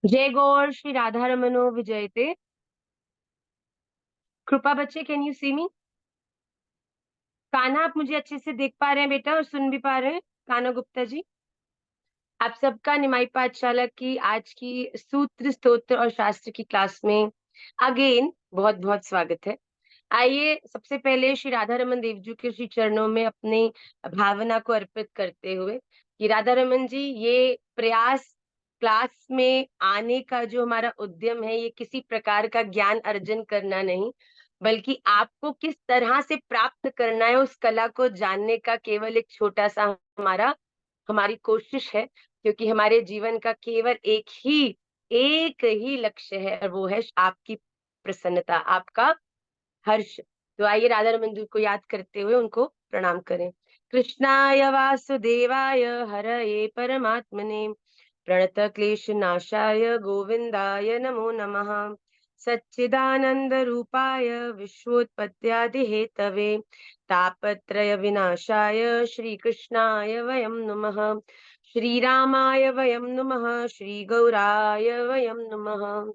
जय गौर श्री राधा रमनो विजयते। कृपा बच्चे, कैन यू सी मी? कान्हा, आप मुझे अच्छे से देख पा रहे हैं बेटा और सुन भी पा रहे हैं? कान्हा गुप्ता जी, आप सबका निमाई पाठशाला की आज की सूत्र स्तोत्र और शास्त्र की क्लास में अगेन बहुत बहुत स्वागत है। आइए सबसे पहले श्री राधा रमन देव जी के श्री चरणों में अपनी भावना को अर्पित करते हुए कि राधा रमन जी, ये प्रयास क्लास में आने का जो हमारा उद्यम है, ये किसी प्रकार का ज्ञान अर्जन करना नहीं, बल्कि आपको किस तरह से प्राप्त करना है उस कला को जानने का केवल एक छोटा सा हमारी कोशिश है। क्योंकि हमारे जीवन का केवल एक ही लक्ष्य है और वो है आपकी प्रसन्नता, आपका हर्ष। तो आइए राधा रमन जी को याद करते हुए उनको प्रणाम करें। कृष्णाय वासुदेवाय हरये परमात्मने प्रणत क्लेश नाशाय गोविंदाय नमो नमः। सच्चिदानंद रूपाय विश्वोत्पत्त्यादि हेतवे तापत्रय विनाशाय श्री कृष्णाय वयं नुमः। श्रीरामाय वयं नुमः। श्री गौराय वयं नुमः।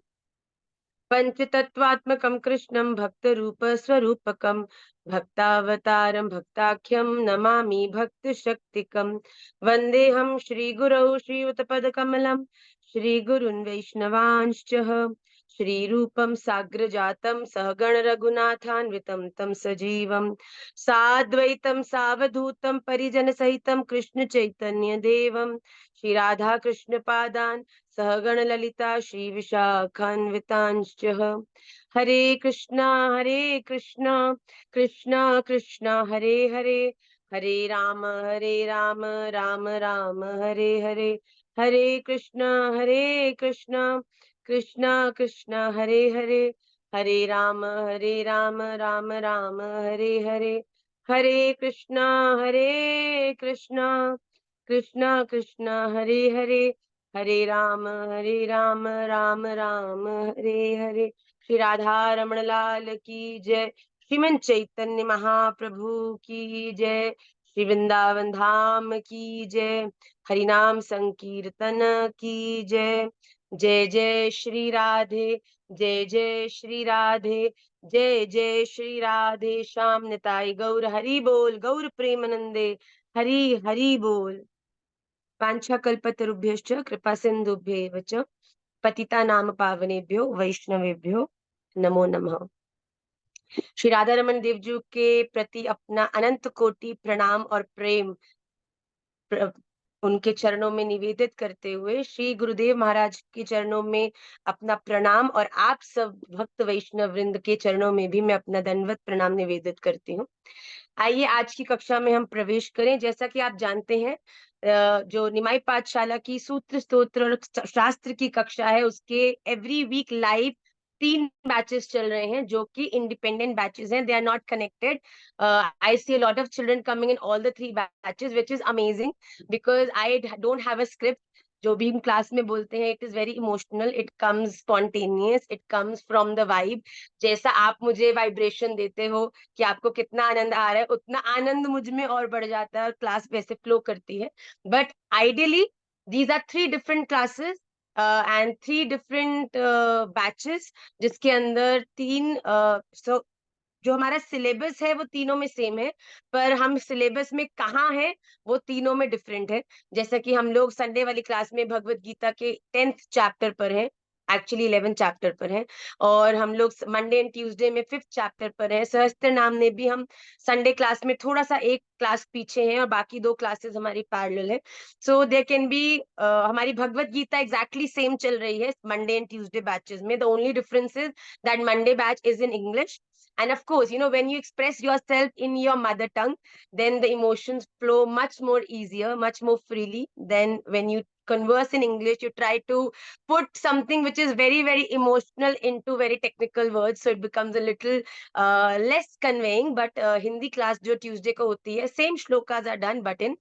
पंचतत्वात्मकं कृष्णं भक्तरूप स्वरूपकं भक्तावतारं भक्ताख्यं नमामि भक्तशक्तिकं। वन्देऽहं श्रीगुरौ श्रीयुतपदकमलं श्रीगुरून् वैष्णवांश्च श्रीरूपं साग्रजातं सहगण रघुनाथान्वितं तं सजीवं साद्वैतं सावधूतं परिजनसहितं कृष्ण चैतन्य देवं श्री राधा कृष्ण पादान् सहगण ललिता श्री विशाखान्वितांश्च। हरे कृष्णा कृष्णा कृष्णा हरे हरे, हरे राम राम राम हरे हरे। हरे कृष्णा कृष्णा कृष्णा हरे हरे, हरे राम राम राम हरे हरे। हरे कृष्णा कृष्णा कृष्णा हरे हरे, हरे राम राम राम हरे हरे। श्री राधा रमण लाल की जय। श्रीमन चैतन्य महाप्रभु की जय। श्री वृंदावन धाम की जय। हरिनाम संकीर्तन की जय। जय जय श्री राधे, जय जय श्री राधे, जय जय श्री राधे श्याम निताई गौर हरि बोल, गौर प्रेमानंदे हरि हरि बोल। वाञ्छाकल्पतरुभ्यश्च कृपा सिन्धुभ्येव च पतितानां पावनेभ्यो वैष्णवेभ्यो नमो नमः। श्री राधा रमन देव जी के प्रति अपना अनंत कोटि प्रणाम और प्रेम उनके चरणों में निवेदित करते हुए श्री गुरुदेव महाराज के चरणों में अपना प्रणाम और आप सब भक्त वैष्णव वृंद के चरणों में भी मैं अपना दंडवत प्रणाम निवेदित करती हूँ। आइए आज की कक्षा में हम प्रवेश करें। जैसा कि आप जानते हैं, जो निमाई पाठशाला की सूत्र स्तोत्र और शास्त्र की कक्षा है, उसके एवरी वीक लाइव 3 बैचेस चल रहे हैं जो कि इंडिपेंडेंट बैचेस हैं। They are not connected. I see a lot of children coming in all the 3 batches, which is amazing because I don't have a script. जो भी हम क्लास में बोलते हैं, it is very emotional, it comes spontaneous, it comes from the vibe. जैसा आप मुझे vibration देते हो कि आपको कितना आनंद आ रहा है, उतना आनंद मुझ में और बढ़ जाता है और क्लास वैसे फ्लो करती है। But ideally these are 3 different classes and 3 different batches, जिसके अंदर जो हमारा सिलेबस है वो तीनों में सेम है, पर हम सिलेबस में कहाँ है वो तीनों में डिफरेंट है। जैसा कि हम लोग संडे वाली क्लास में भगवत गीता के 10th चैप्टर पर हैं, एक्चुअली 11th चैप्टर पर हैं, और हम लोग मंडे एंड ट्यूसडे में 5th चैप्टर पर हैं। सहस्त्र नाम ने भी हम संडे क्लास में थोड़ा सा एक क्लास पीछे हैं और बाकी 2 क्लासेस हमारी पैरेलल है। सो देयर कैन बी हमारी भगवत गीता एग्जैक्टली सेम चल रही है मंडे एंड ट्यूसडे बैचेस में। The only difference is that Monday batch is in English. And of course, when you express yourself in your mother tongue, then the emotions flow much more easier, much more freely than when you converse in English. You try to put something which is very, very emotional into very technical words, so it becomes a little less conveying. But Hindi class जो Tuesday को होती है, same shlokas are done but in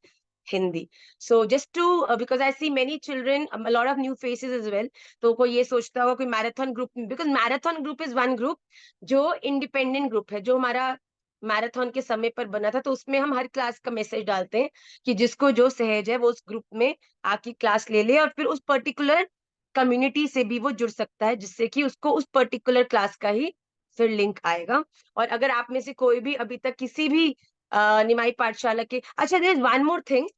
Hindi. So just to because I see many children, a lot of new faces as well. तो कोई ये सोचता होगा कोई marathon group, because marathon group is one group जो इंडिपेंडेंट ग्रुप है, जो हमारा मैराथन के समय पर बना था। तो उसमें हम हर क्लास का मैसेज डालते हैं कि जिसको जो सहज है वो उस ग्रुप में आके क्लास ले ले और फिर उस पर्टिकुलर कम्युनिटी से भी वो जुड़ सकता है, जिससे कि उसको उस पर्टिकुलर क्लास का ही फिर लिंक आएगा। और अगर आप में से कोई भी अभी तक किसी भी निमाई पाठशाला के, अच्छा there is one more thing,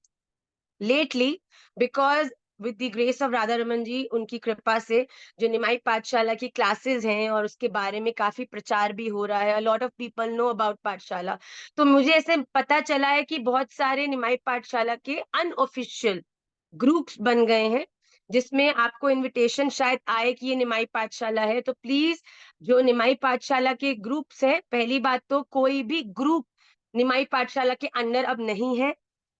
lately because with the grace of Radha Raman ji, उनकी कृपा से जो निमाई पाठशाला की क्लासेस हैं और उसके बारे में काफी प्रचार भी हो रहा है, अ lot of people know about पाठशाला। तो मुझे ऐसे पता चला है कि बहुत सारे निमाई पाठशाला के अनऑफिशियल ग्रुप्स बन गए हैं, जिसमें आपको इनविटेशन शायद आए कि ये निमाई पाठशाला है। तो प्लीज, जो निमाई पाठशाला के ग्रुप्स हैं, पहली बात तो कोई भी ग्रुप निमाई पाठशाला के अंडर अब नहीं है।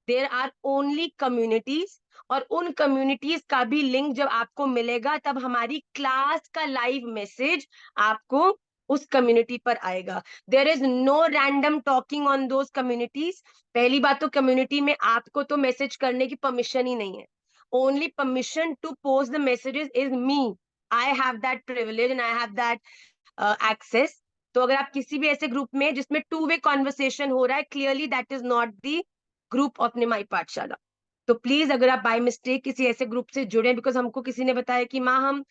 देर आर ओनली कम्युनिटीज, और उन कम्युनिटीज का भी लिंक जब आपको मिलेगा तब हमारी क्लास का लाइव मैसेज आपको उस कम्युनिटी पर आएगा। There is no random talking on those communities. पहली बात तो कम्युनिटी में आपको तो मैसेज करने की परमिशन ही नहीं है। Only permission to post the messages is me. I have that privilege and I have that access. तो अगर आप किसी भी ऐसे ग्रुप में जिसमें टू वे कॉन्वर्सेशन हो रहा है, clearly that is not the group of Nimai Pathshala. तो प्लीज, अगर आप बाय मिस्टेक किसी ऐसे ग्रुप से जुड़े, बिकॉज हमको किसी ने बताया कि माँ हम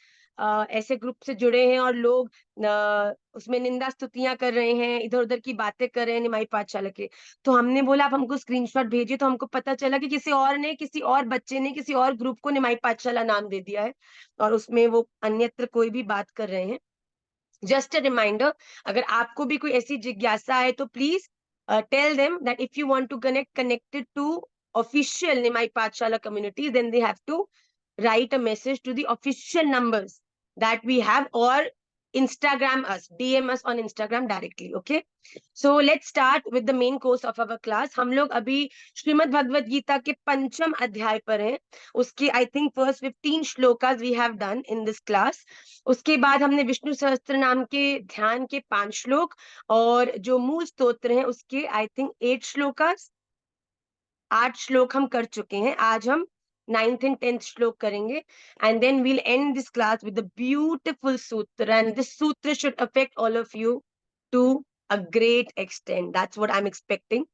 ऐसे ग्रुप से जुड़े हैं और लोग उसमें निंदा स्तुतियां कर रहे हैं, इधर उधर की बातें कर रहे हैं निमाई पाठशाला के। तो हमने बोला आप हमको स्क्रीनशॉट भेजिए, तो हमको पता चला कि किसी और ने, किसी और बच्चे ने किसी और ग्रुप को निमाई पाठशाला नाम दे दिया है, और उसमें वो अन्यत्र कोई भी बात कर रहे हैं। जस्ट अ रिमाइंडर, अगर आपको भी कोई ऐसी जिज्ञासा है तो please tell them that if you want to connected to official Nimai Pathshala community, then they have to write a message to the official numbers that we have, or Instagram us, DM us on Instagram directly. Okay, so let's start with the main course of our class. हम लोग अभी श्रीमद् भगवद गीता के पंचम अध्याय पर हैं। उसके I think first 15 shlokas we have done in this class. उसके बाद हमने विष्णु सहस्त्र नाम के ध्यान के 5 श्लोक, और जो मूल स्तोत्र हैं उसके आई थिंक 8 श्लोकास, 8 श्लोक हम कर चुके हैं। आज हम 9th and 10th श्लोक करेंगे, and then we'll end this class with a beautiful sutra, and this sutra should affect all of you to a great extent. That's what I'm expecting.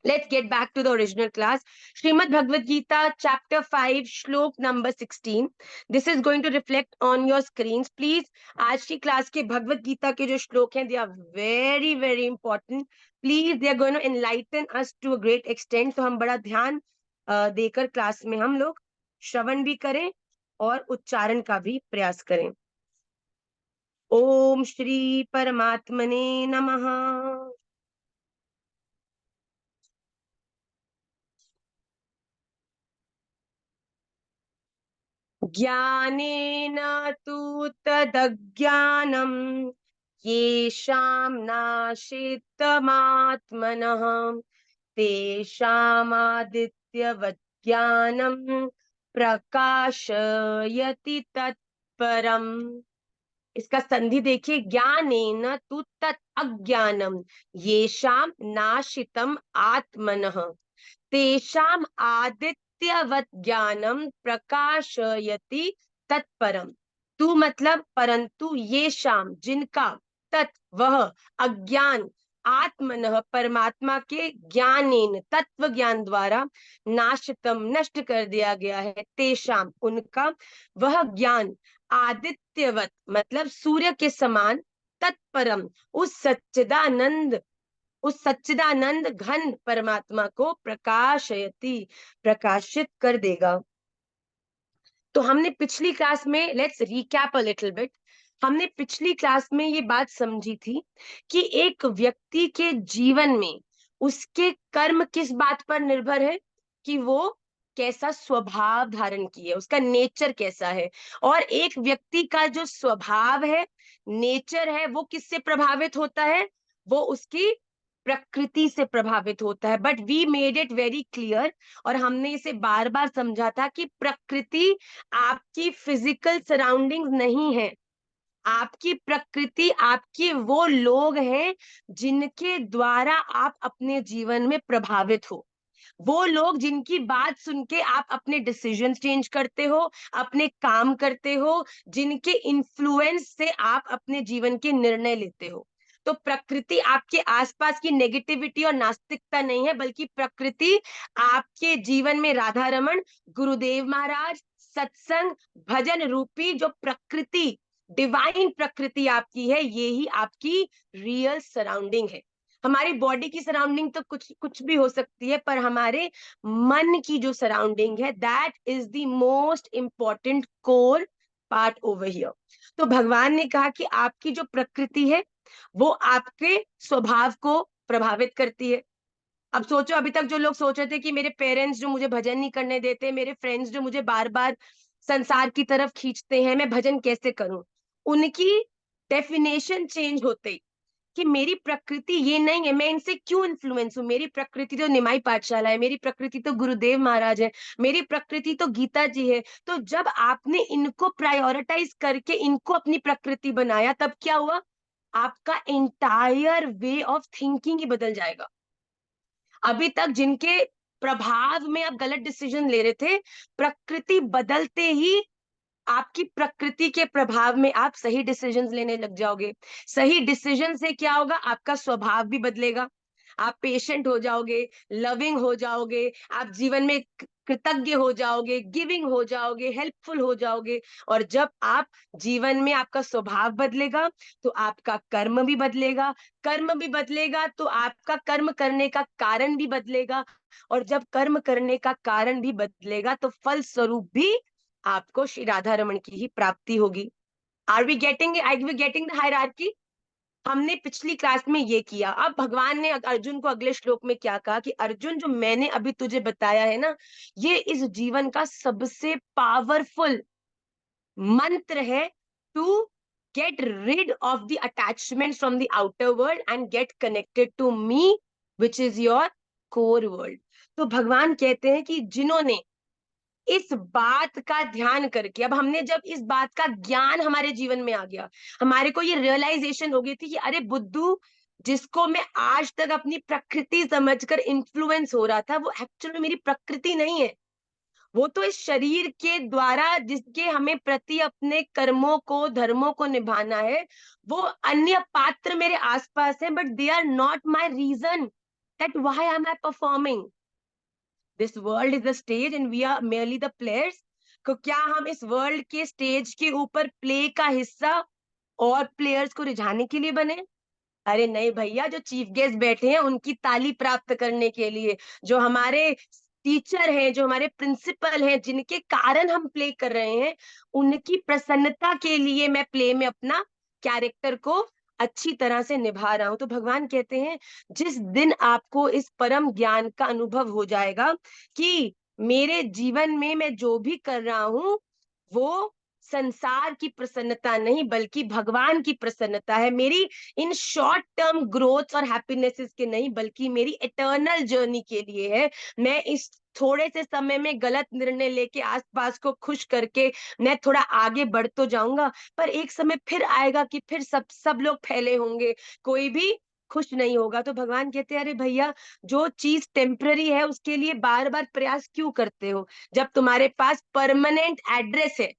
Let's get back to the original class. Srimad Bhagavad Gita, chapter 5, shlok number 16. This is going to reflect on your screens. Please, आज की class के भगवत गीता के जो श्लोक हैं, they are very, very important. Please, they are going to enlighten us to a great extent. तो हम बड़ा ध्यान देकर क्लास में हम लोग श्रवण भी करें और उच्चारण का भी प्रयास करें। ओम श्री परमात्मने नमः। ज्ञानेन तु तदज्ञानम् येषां नाशितमात्मनः तेषामादित्यवत् ज्ञानं प्रकाशयति तत्परम्। इसका संधि देखिए, ज्ञानेन तु तत् अज्ञानम येषाम नाशितम आत्मनः तेषाम आदित्यवत ज्ञानम प्रकाशयति तत्परम। तू मतलब परंतु, ये शाम जिनका, तत् वह, अज्ञान, आत्मनः परमात्मा के, ज्ञानेन तत्व ज्ञान द्वारा, नाशितम नष्ट कर दिया गया है, तेषाम उनका, वह ज्ञान, आदित्यवत मतलब सूर्य के समान, तत्परम उस सच्चिदानंद घन परमात्मा को प्रकाशयति प्रकाशित कर देगा। तो हमने पिछली क्लास में, let's recap a little bit, हमने पिछली क्लास में ये बात समझी थी कि एक व्यक्ति के जीवन में उसके कर्म किस बात पर निर्भर है, कि वो कैसा स्वभाव धारण किए, उसका नेचर कैसा है। और एक व्यक्ति का जो स्वभाव है, नेचर है, वो किससे प्रभावित होता है, वो उसकी प्रकृति से प्रभावित होता है। But we made it very clear, और हमने इसे बार बार समझा था कि प्रकृति आपकी फिजिकल सराउंडिंग्स नहीं है। आपकी प्रकृति आपके वो लोग हैं जिनके द्वारा आप अपने जीवन में प्रभावित हो। वो लोग जिनकी बात सुन के आप अपने डिसीजन चेंज करते हो, अपने काम करते हो, जिनके इन्फ्लुएंस से आप अपने जीवन के निर्णय लेते हो। तो प्रकृति आपके आसपास की नेगेटिविटी और नास्तिकता नहीं है, बल्कि प्रकृति आपके जीवन में राधा रमन, गुरुदेव महाराज, सत्संग, भजन रूपी जो प्रकृति, डिवाइन प्रकृति आपकी है, ये ही आपकी रियल सराउंडिंग है। हमारी बॉडी की सराउंडिंग तो कुछ कुछ भी हो सकती है, पर हमारे मन की जो सराउंडिंग है, that is the most important core part over here. तो भगवान ने कहा कि आपकी जो प्रकृति है वो आपके स्वभाव को प्रभावित करती है। अब सोचो, अभी तक जो लोग सोच रहे थे कि मेरे पेरेंट्स जो मुझे भजन नहीं करने देते, मेरे फ्रेंड्स जो मुझे बार बार संसार की तरफ खींचते हैं, मैं भजन कैसे करूं, उनकी डेफिनेशन चेंज होते ही कि मेरी प्रकृति ये नहीं है, मैं इनसे क्यों इन्फ्लुएंस हूँ। मेरी प्रकृति तो निमाई पाठशाला है, मेरी प्रकृति तो गुरुदेव महाराज है, मेरी प्रकृति तो गीता जी है। तो जब आपने इनको प्रायोरिटाइज करके इनको अपनी प्रकृति बनाया, तब क्या हुआ, आपका एंटायर वे ऑफ थिंकिंग ही बदल जाएगा। अभी तक जिनके प्रभाव में आप गलत डिसीजन ले रहे थे, प्रकृति बदलते ही आपकी प्रकृति के प्रभाव में आप सही डिसीजंस लेने लग जाओगे। सही डिसीजन से क्या होगा, आपका स्वभाव भी बदलेगा, आप पेशेंट हो जाओगे, लविंग हो जाओगे, आप जीवन में कृतज्ञ हो जाओगे, गिविंग हो जाओगे, हेल्पफुल हो जाओगे। और जब आप जीवन में आपका स्वभाव बदलेगा तो आपका कर्म भी बदलेगा, कर्म भी बदलेगा तो आपका कर्म करने का कारण भी बदलेगा, और जब कर्म करने का कारण भी बदलेगा तो फल स्वरूप भी आपको श्री राधा रमन की ही प्राप्ति होगी। Are we getting the hierarchy? हमने पिछली क्लास में ये किया। अब भगवान ने अर्जुन को अगले श्लोक में क्या कहा कि अर्जुन, जो मैंने अभी तुझे बताया है ना, ये इस जीवन का सबसे पावरफुल मंत्र है to get rid of the attachment from the outer world and get connected to me which is your core world. तो भगवान कहते हैं कि जिन्होंने इस बात का ध्यान करके, अब हमने जब इस बात का ज्ञान हमारे जीवन में आ गया, हमारे को ये रियलाइजेशन हो गई थी कि अरे बुद्धू, जिसको मैं आज तक अपनी प्रकृति समझकर इन्फ्लुएंस हो रहा था, वो एक्चुअल में मेरी प्रकृति नहीं है। वो तो इस शरीर के द्वारा जिसके हमें प्रति अपने कर्मों को, धर्मों को निभाना है, वो अन्य पात्र मेरे आसपास हैं, but they are not my reason that why am I performing. This world is the stage and we are merely the players. तो क्या हम इस वर्ल्ड के स्टेज के ऊपर प्ले का हिस्सा और प्लेयर्स को रिझाने के लिए बने? अरे नहीं भैया, जो चीफ गेस्ट बैठे हैं उनकी ताली प्राप्त करने के लिए, जो हमारे टीचर हैं, जो हमारे प्रिंसिपल हैं, जिनके कारण हम प्ले कर रहे हैं, उनकी प्रसन्नता के लिए मैं प्ले में अपना कैरेक्टर को अच्छी तरह से निभा रहा हूं। तो भगवान कहते हैं, जिस दिन आपको इस परम ज्ञान का अनुभव हो जाएगा कि मेरे जीवन में मैं जो भी कर रहा हूं वो संसार की प्रसन्नता नहीं बल्कि भगवान की प्रसन्नता है, मेरी इन शॉर्ट टर्म ग्रोथ और हैप्पीनेसेस के नहीं बल्कि मेरी इटर्नल जर्नी के लिए है। मैं इस थोड़े से समय में गलत निर्णय लेके आसपास को खुश करके मैं थोड़ा आगे बढ़ तो जाऊंगा, पर एक समय फिर आएगा कि फिर सब लोग फैले होंगे, कोई भी खुश नहीं होगा। तो भगवान कहते हैं, अरे भैया, जो चीज टेम्पररी है उसके लिए बार बार प्रयास क्यों करते हो, जब तुम्हारे पास परमानेंट एड्रेस है।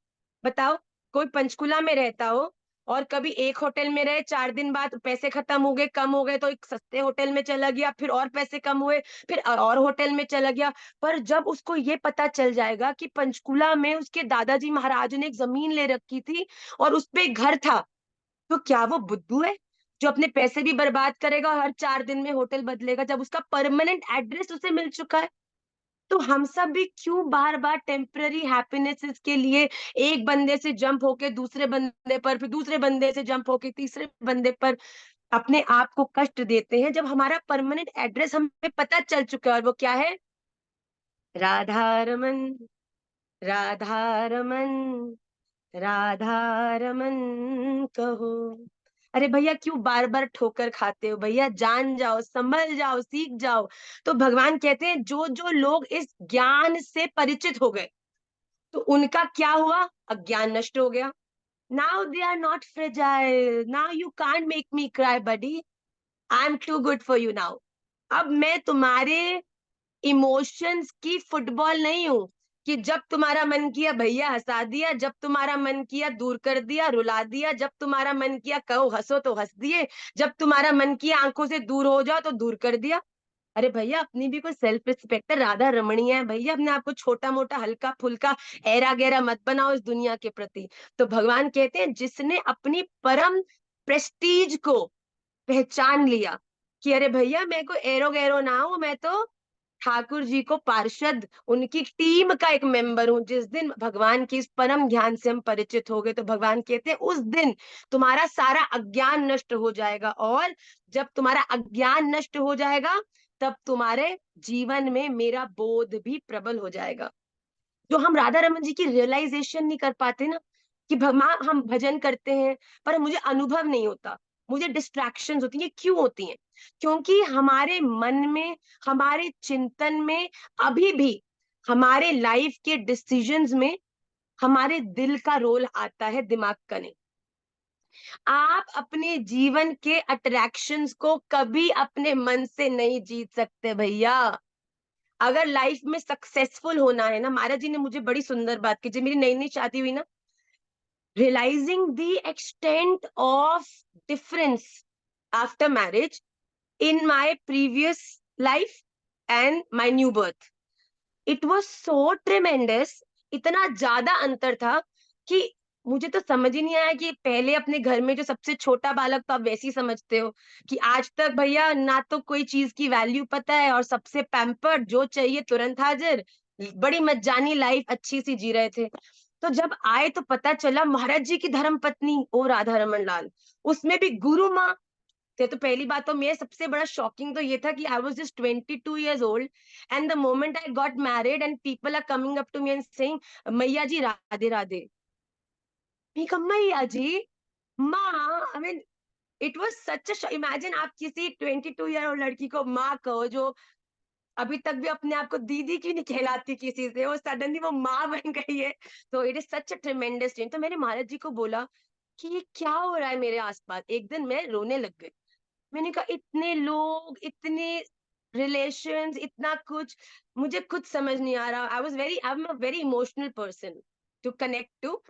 बताओ, कोई पंचकुला में रहता हो और कभी एक होटल में रहे, 4 दिन बाद पैसे खत्म हो गए, कम हो गए, तो एक सस्ते होटल में चला गया, फिर और पैसे कम हुए, फिर और होटल में चला गया। पर जब उसको ये पता चल जाएगा कि पंचकुला में उसके दादाजी महाराज ने एक जमीन ले रखी थी और उस पे एक घर था, तो क्या वो बुद्धू है जो अपने पैसे भी बर्बाद करेगा और हर 4 दिन में होटल बदलेगा, जब उसका परमानेंट एड्रेस उसे मिल चुका है? तो हम सब भी क्यों बार बार टेम्पररी हैप्पीनेसेस के लिए एक बंदे से जंप होके दूसरे बंदे पर, फिर दूसरे बंदे से जंप होके तीसरे बंदे पर अपने आप को कष्ट देते हैं, जब हमारा परमानेंट एड्रेस हमें पता चल चुका है, और वो क्या है? राधा रमन, राधा रमन, राधा रमन कहो। अरे भैया, क्यों बार बार ठोकर खाते हो? भैया जान जाओ, संभल जाओ, सीख जाओ। तो भगवान कहते हैं, जो जो लोग इस ज्ञान से परिचित हो गए, तो उनका क्या हुआ? अज्ञान नष्ट हो गया। Now they are not fragile, now you can't make me cry buddy, I am too good for you now. अब मैं तुम्हारे इमोशंस की फुटबॉल नहीं हूं कि जब तुम्हारा मन किया भैया हंसा दिया, जब तुम्हारा मन किया दूर कर दिया, रुला दिया, जब तुम्हारा मन किया कहो हंसो तो हंस दिए, जब तुम्हारा मन किया आंखों से दूर हो जाओ तो दूर कर दिया। अरे भैया, अपनी भी कोई सेल्फ रिस्पेक्ट है, राधा रमणीय है भैया, अपने आप को छोटा मोटा हल्का फुल्का ऐरा गैरा मत बनाओ इस दुनिया के प्रति। तो भगवान कहते हैं जिसने अपनी परम प्रेस्टीज को पहचान लिया कि अरे भैया मैं कोई एरो गैरो ना हूं, मैं तो ठाकुर जी को पार्षद, उनकी टीम का एक मेंबर हूं। जिस दिन भगवान की इस परम ज्ञान से हम परिचित हो गए, तो भगवान कहते हैं उस दिन तुम्हारा सारा अज्ञान नष्ट हो जाएगा, और जब तुम्हारा अज्ञान नष्ट हो जाएगा तब तुम्हारे जीवन में मेरा बोध भी प्रबल हो जाएगा। जो हम राधा रमन जी की रियलाइजेशन नहीं कर पाते ना, कि भगवान हम भजन करते हैं पर मुझे अनुभव नहीं होता, मुझे डिस्ट्रैक्शंस होती हैं। क्यों होती हैं? क्योंकि हमारे मन में, हमारे चिंतन में अभी भी, हमारे लाइफ के डिसीजंस में हमारे दिल का रोल आता है, दिमाग का नहीं। आप अपने जीवन के अट्रैक्शंस को कभी अपने मन से नहीं जीत सकते भैया। अगर लाइफ में सक्सेसफुल होना है ना, महाराज जी ने मुझे बड़ी सुंदर बात की, जब मेरी नई नई शादी हुई ना, realizing the extent of difference after marriage in my previous life and my new birth, it was so tremendous। इतना ज्यादा अंतर था कि मुझे तो समझ ही नहीं आया कि पहले अपने घर में जो सबसे छोटा बालक, तो आप वैसे ही समझते हो कि आज तक भैया ना तो कोई चीज की वैल्यू पता है, और सबसे पैम्पर्ड, जो चाहिए तुरंत हाजिर, बड़ी मज्जानी लाइफ अच्छी सी जी रहे थे। तो जब आए तो पता चला महाराज जी की धर्म पत्नी ओ राधा रमन लाल, उसमें भी गुरु माँ थे। तो पहली बात तो मेरे सबसे बड़ा शॉकिंग तो ये था कि I was just 22 years old, and the moment I got married and people are coming up to me and saying मैया जी राधे राधे। मैं कहा मैया जी, माँ, I mean it was such a, imagine आप किसी 22 year old लड़की को माँ कहो, जो अभी तक भी अपने आप को दीदी क्यों नहीं कहलाती किसी से, और सडनली वो माँ बन गई है। तो it is such a tremendous change. तो मैंने महाराज जी को बोला कि ये क्या हो रहा है मेरे आसपास। एक दिन मैं रोने लग गई। मैंने कहा इतने लोग, इतने रिलेशंस, इतना कुछ, मुझे कुछ समझ नहीं आ रहा। I am a very emotional person to connect to.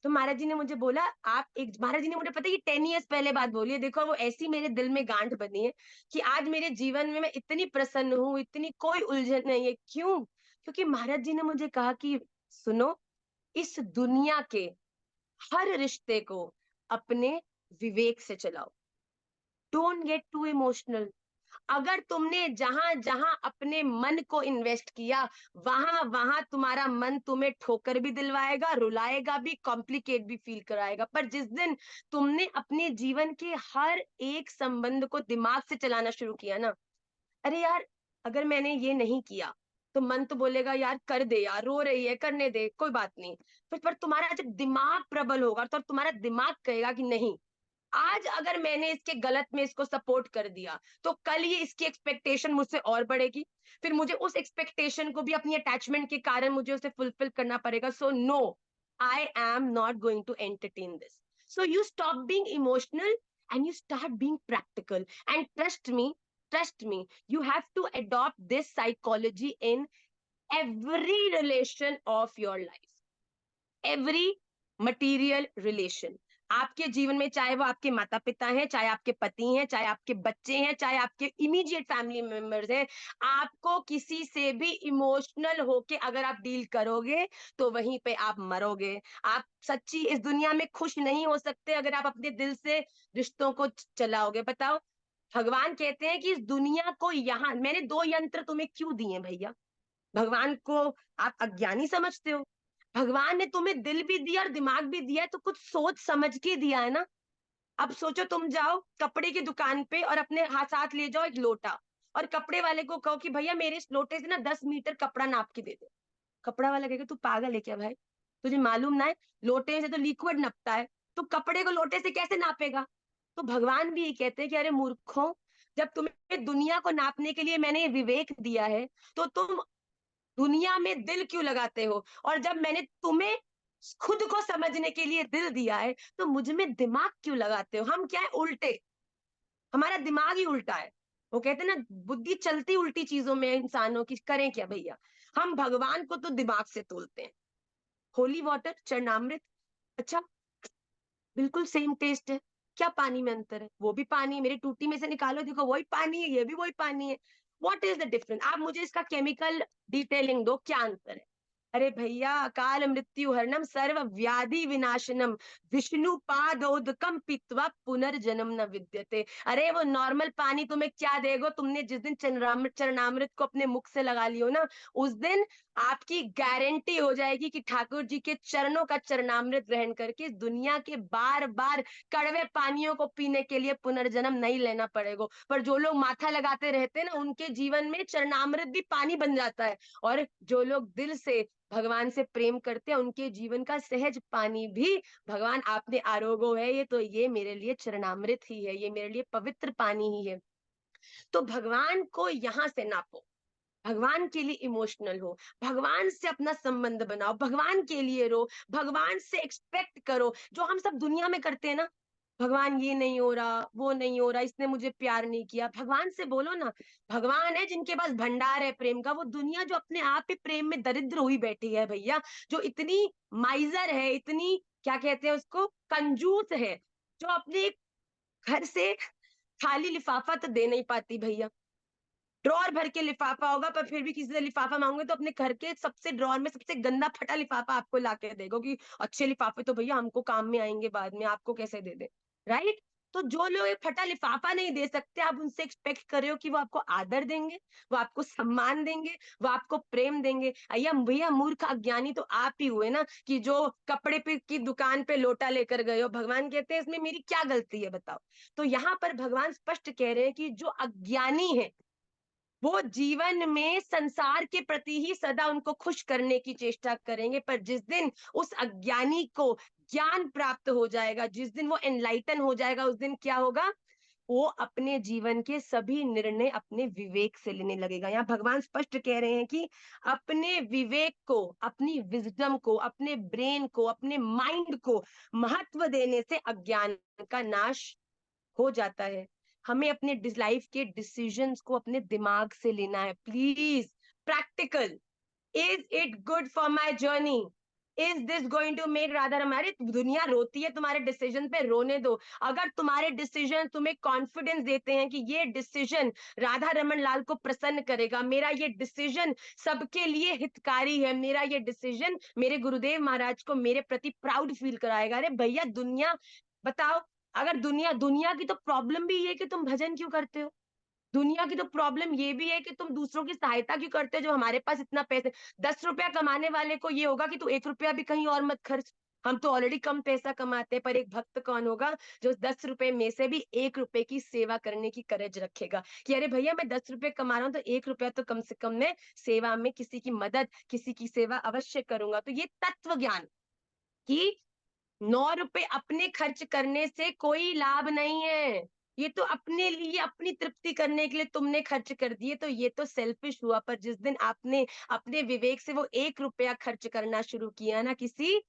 तो महाराज जी ने मुझे बोला, आप एक, महाराज जी ने मुझे पता है कि 10 years पहले बात बोली है, देखो वो ऐसी मेरे दिल में गांठ बनी है कि आज मेरे जीवन में मैं इतनी प्रसन्न हूँ, इतनी कोई उलझन नहीं है। क्यों? क्योंकि महाराज जी ने मुझे कहा कि सुनो, इस दुनिया के हर रिश्ते को अपने विवेक से चलाओ, डोंट गेट टू इमोशनल। अगर तुमने जहां जहां अपने मन को इन्वेस्ट किया, वहां वहां तुम्हारा मन तुम्हें ठोकर भी दिलवाएगा, रुलाएगा भी, कॉम्प्लिकेट भी फील कराएगा। पर जिस दिन तुमने अपने जीवन के हर एक संबंध को दिमाग से चलाना शुरू किया ना, अरे यार, अगर मैंने ये नहीं किया तो मन तो बोलेगा यार कर दे, यार रो रही है, करने दे, कोई बात नहीं। पर तुम्हारा जब दिमाग प्रबल होगा, तो तुम्हारा दिमाग कहेगा कि नहीं, आज अगर मैंने इसके गलत में इसको सपोर्ट कर दिया, तो कल ये इसकी एक्सपेक्टेशन मुझसे और बढ़ेगी, फिर मुझे उस एक्सपेक्टेशन को भी अपनी अटैचमेंट के कारण मुझे उसे फुलफिल करना पड़ेगा। So no, I am not going to entertain this. So you stop being emotional and you start being practical, and trust me, you have to adopt this psychology in every relation of your life, every material relation. आपके जीवन में, चाहे वो आपके माता पिता हैं, चाहे आपके पति हैं, चाहे आपके बच्चे हैं, चाहे आपके इमीडिएट फैमिली मेंबर्स हैं, आपको किसी से भी इमोशनल होके अगर आप डील करोगे तो वहीं पे आप मरोगे। आप सच्ची इस दुनिया में खुश नहीं हो सकते अगर आप अपने दिल से रिश्तों को चलाओगे। बताओ, भगवान कहते हैं कि इस दुनिया को, यहाँ मैंने दो यंत्र तुम्हें क्यों दिए भैया? भगवान को आप अज्ञानी समझते हो? भगवान ने तुम्हें दिल भी दिया और दिमाग भी दिया है, तो कुछ सोच समझ के दिया है ना। अब सोचो, तुम जाओ कपड़े की दुकान पे और अपने हाथ साथ ले जाओ एक लोटा, और कपड़े वाले को कहो कि भैया मेरे इस लोटे से ना 10 मीटर कपड़ा नाप के दे दे। कपड़ा वाला कहेगा तू पागल है क्या भाई, तुझे मालूम ना है लोटे से तो लिक्विड नपता है, तो कपड़े को लोटे से कैसे नापेगा? तो भगवान भी ये कहते हैं कि अरे मूर्खों, जब तुम्हें दुनिया को नापने के लिए मैंने ये विवेक दिया है, तो तुम दुनिया में दिल क्यों लगाते हो? और जब मैंने तुम्हें खुद को समझने के लिए दिल दिया है, तो मुझ में दिमाग क्यों लगाते हो? हम क्या है, उल्टे, हमारा दिमाग ही उल्टा है। वो कहते हैं ना, बुद्धि चलती उल्टी चीजों में इंसानों की, करें क्या भैया? हम भगवान को तो दिमाग से तोलते हैं। होली वाटर, चरणामृत, अच्छा, बिल्कुल सेम टेस्ट है, क्या पानी में अंतर है? वो भी पानी है, मेरी टूटी में से निकालो देखो वही पानी है, ये भी वही पानी है। What is the difference? आप मुझे इसका केमिकल डिटेलिंग दो, क्या अंतर है? अरे भैया, अकाल मृत्यु हरणम सर्व व्याधि विनाशनम विष्णु पादोदकम पीत्वा पुनर्जन्म न विद्यते। अरे वो नॉर्मल पानी तुम्हें क्या देगो? तुमने जिस दिन चरणामृत को अपने मुख से लगा लियो ना, उस दिन आपकी गारंटी हो जाएगी कि ठाकुर जी के चरणों का चरणामृत ग्रहण करके दुनिया के बार बार कड़वे पानियों को पीने के लिए पुनर्जन्म नहीं लेना पड़ेगा। पर जो लोग माथा लगाते रहते हैं ना, उनके जीवन में चरणामृत भी पानी बन जाता है। और जो लोग दिल से भगवान से प्रेम करते हैं, उनके जीवन का सहज पानी भी भगवान आपने आरोग्य है, ये तो ये मेरे लिए चरणामृत ही है, ये मेरे लिए पवित्र पानी ही है। तो भगवान को यहां से नापो, भगवान के लिए इमोशनल हो, भगवान से अपना संबंध बनाओ, भगवान के लिए रो, भगवान से एक्सपेक्ट करो जो हम सब दुनिया में करते हैं ना। भगवान ये नहीं हो रहा, वो नहीं हो रहा, इसने मुझे प्यार नहीं किया, भगवान से बोलो ना। भगवान है जिनके पास भंडार है प्रेम का। वो दुनिया जो अपने आप ही प्रेम में दरिद्र हुई बैठी है भैया, जो इतनी माइजर है, इतनी क्या कहते हैं उसको, कंजूस है, जो अपने घर से खाली लिफाफा तो दे नहीं पाती भैया। ड्रॉर भर के लिफाफा होगा, पर फिर भी किसी से लिफाफा मांगोगे तो अपने घर के सबसे ड्रॉर में सबसे गंदा फटा लिफाफा आपको लाके देगा कि अच्छे लिफाफे तो भैया हमको काम में आएंगे बाद में, आपको कैसे दे दे। राइट? तो जो लोग एक फटा लिफाफा नहीं दे सकते, आप उनसे एक्सपेक्ट कर रहे हो कि वो आपको आदर देंगे, वो आपको सम्मान देंगे, वो आपको प्रेम देंगे? भैया भैया, मूर्ख अज्ञानी तो आप ही हुए ना, कि जो कपड़े पे की दुकान पे लोटा लेकर गए हो। भगवान कहते हैं इसमें मेरी क्या गलती है बताओ? तो यहाँ पर भगवान स्पष्ट कह रहे हैं कि जो अज्ञानी है, वो जीवन में संसार के प्रति ही सदा उनको खुश करने की चेष्टा करेंगे, पर जिस दिन उस अज्ञानी को ज्ञान प्राप्त हो जाएगा, जिस दिन वो एनलाइटन हो जाएगा, उस दिन क्या होगा? वो अपने जीवन के सभी निर्णय अपने विवेक से लेने लगेगा। यहाँ भगवान स्पष्ट कह रहे हैं कि अपने विवेक को, अपनी विजडम को, अपने ब्रेन को, अपने माइंड को महत्व देने से अज्ञान का नाश हो जाता है। हमें अपने लाइफ के डिसीजंस को अपने दिमाग से लेना है, please. Practical, is it good for my journey? Is this going to make Radha? हमारी दुनिया रोती है तुम्हारे डिसीजन पे, रोने दो। अगर तुम्हारे डिसीजन तुम्हें कॉन्फिडेंस देते हैं कि ये डिसीजन राधा रमन लाल को प्रसन्न करेगा, मेरा ये डिसीजन सबके लिए हितकारी है, मेरा ये डिसीजन मेरे गुरुदेव महाराज को मेरे प्रति प्राउड फील कराएगा, अरे भैया दुनिया, बताओ। अगर दुनिया दुनिया की तो प्रॉब्लम भी ये कि तुम भजन क्यों करते हो, दुनिया की तो प्रॉब्लम ये भी है कि तुम दूसरों की सहायता क्यों करते हो। जो हमारे पास इतना पैसे, 10 रुपया कमाने वाले को ये होगा कि तू 1 रुपया भी कहीं और मत खर्च। हम तो ऑलरेडी कम पैसा कमाते हैं, पर एक भक्त कौन होगा जो 10 रुपए में से भी 1 रुपए की सेवा करने की करेज रखेगा कि अरे भैया मैं 10 रुपए कमा रहा हूँ तो 1 रुपया तो कम से कम मैं सेवा में, किसी की मदद, किसी की सेवा अवश्य करूंगा। तो ये तत्व ज्ञान कि 9 रुपए अपने खर्च करने से कोई लाभ नहीं है, ये तो अपने लिए अपनी तृप्ति करने के लिए तुमने खर्च कर दिए, तो ये तो सेल्फिश हुआ। पर जिस दिन आपने अपने विवेक से वो 1 रुपया खर्च करना शुरू किया ना किसी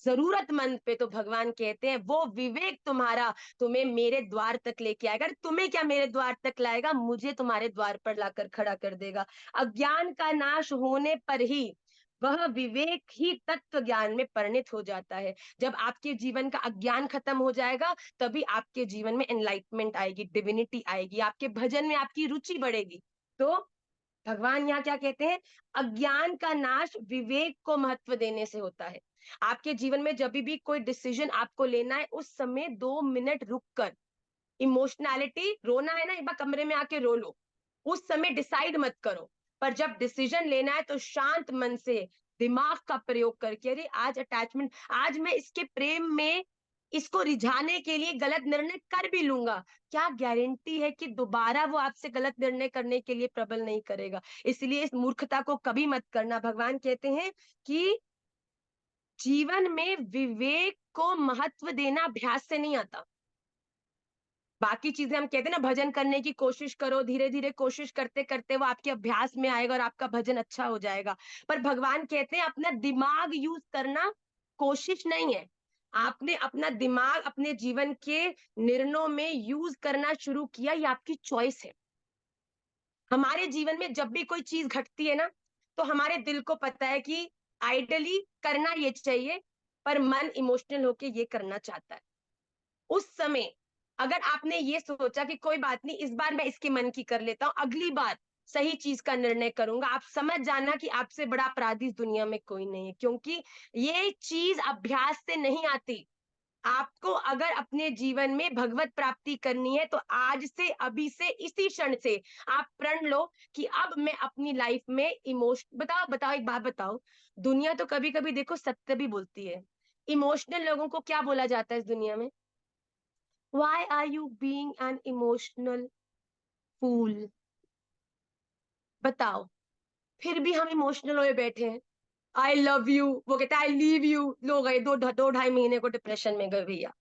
जरूरतमंद पे, तो भगवान कहते हैं वो विवेक तुम्हारा तुम्हें मेरे द्वार तक लेके आएगा। अरे तुम्हें क्या मेरे द्वार तक लाएगा, मुझे तुम्हारे द्वार पर लाकर खड़ा कर देगा। अज्ञान का नाश होने पर ही वह विवेक ही तत्व ज्ञान में परिणित हो जाता है। जब आपके जीवन का अज्ञान खत्म हो जाएगा, तभी आपके जीवन में एनलाइटमेंट आएगी, डिविनिटी आएगी, आपके भजन में आपकी रुचि बढ़ेगी। तो भगवान यहाँ क्या कहते हैं? अज्ञान का नाश विवेक को महत्व देने से होता है। आपके जीवन में जब भी कोई डिसीजन आपको लेना है, उस समय 2 मिनट रुक कर, इमोशनैलिटी, रोना है ना, एक बार कमरे में आके रो लो, उस समय डिसाइड मत करो। पर जब डिसीजन लेना है तो शांत मन से दिमाग का प्रयोग करके, अरे आज अटैचमेंट, आज मैं इसके प्रेम में इसको रिझाने के लिए गलत निर्णय कर भी लूंगा, क्या गारंटी है कि दोबारा वो आपसे गलत निर्णय करने के लिए प्रबल नहीं करेगा? इसलिए इस मूर्खता को कभी मत करना। भगवान कहते हैं कि जीवन में विवेक को महत्व देना अभ्यास से नहीं आता। बाकी चीजें हम कहते हैं ना, भजन करने की कोशिश करो, धीरे धीरे कोशिश करते करते वो आपके अभ्यास में आएगा और आपका भजन अच्छा हो जाएगा। पर भगवान कहते हैं अपना दिमाग यूज करना कोशिश नहीं है, आपने अपना दिमाग अपने जीवन के निर्णयों में यूज करना शुरू किया, ये आपकी चॉइस है। हमारे जीवन में जब भी कोई चीज घटती है ना, तो हमारे दिल को पता है कि आइडियली करना ये चाहिए, पर मन इमोशनल होके ये करना चाहता है। उस समय अगर आपने ये सोचा कि कोई बात नहीं, इस बार मैं इसके मन की कर लेता हूँ, अगली बार सही चीज का निर्णय करूंगा, आप समझ जाना कि आपसे बड़ा अपराधी इस दुनिया में कोई नहीं है। क्योंकि ये चीज अभ्यास से नहीं आती। आपको अगर अपने जीवन में भगवत प्राप्ति करनी है तो आज से, अभी से, इसी क्षण से आप प्रण लो कि अब मैं अपनी लाइफ में इमोशन, बताओ बताओ एक बात बताओ, दुनिया तो कभी कभी देखो सत्य भी बोलती है। इमोशनल लोगों को क्या बोला जाता है इस दुनिया में? Why are you being an emotional fool? बताओ। फिर भी हम इमोशनल हुए बैठे हैं। आई लव यू, वो कहता है आई लीव यू, लो गए 2 2 2.5 महीने को डिप्रेशन में गए भैया।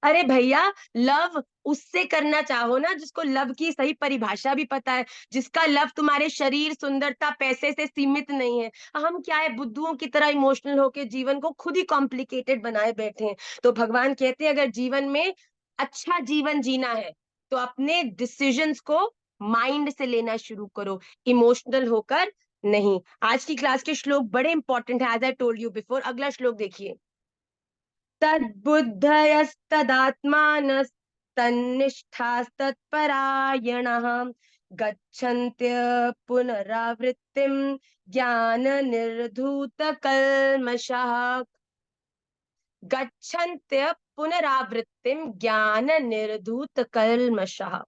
अरे भैया, लव उससे करना चाहो ना जिसको लव की सही परिभाषा भी पता है, जिसका लव तुम्हारे शरीर, सुंदरता, पैसे से सीमित नहीं है। हम क्या है, बुद्धुओं की तरह इमोशनल होके जीवन को खुद ही कॉम्प्लिकेटेड बनाए बैठे हैं। तो भगवान कहते हैं अगर जीवन में अच्छा जीवन जीना है तो अपने डिसीजंस को माइंड से लेना शुरू करो, इमोशनल होकर नहीं। आज की क्लास के श्लोक बड़े इंपॉर्टेंट है, as I told you before. अगला श्लोक देखिए। तद्बुद्धयस्तदात्मानस्तन्निष्ठास्तत्परायणः गच्छन्त्य पुनरावृत्तिं ज्ञाननिर्धूतकल्मषः। गच्छन्त्य पुनरावृत्तिं ज्ञाननिर्धूतकल्मषः।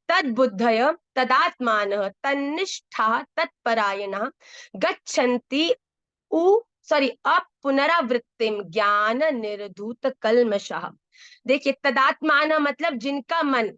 तद्बुद्धय तदात्मानः तन्निष्ठाः तत्परायणः गच्छन्ति उ सॉरी अपुनरावृत्तिम ज्ञान निर्धूत कल्मषः। देखिए, तदात्मान मतलब जिनका मन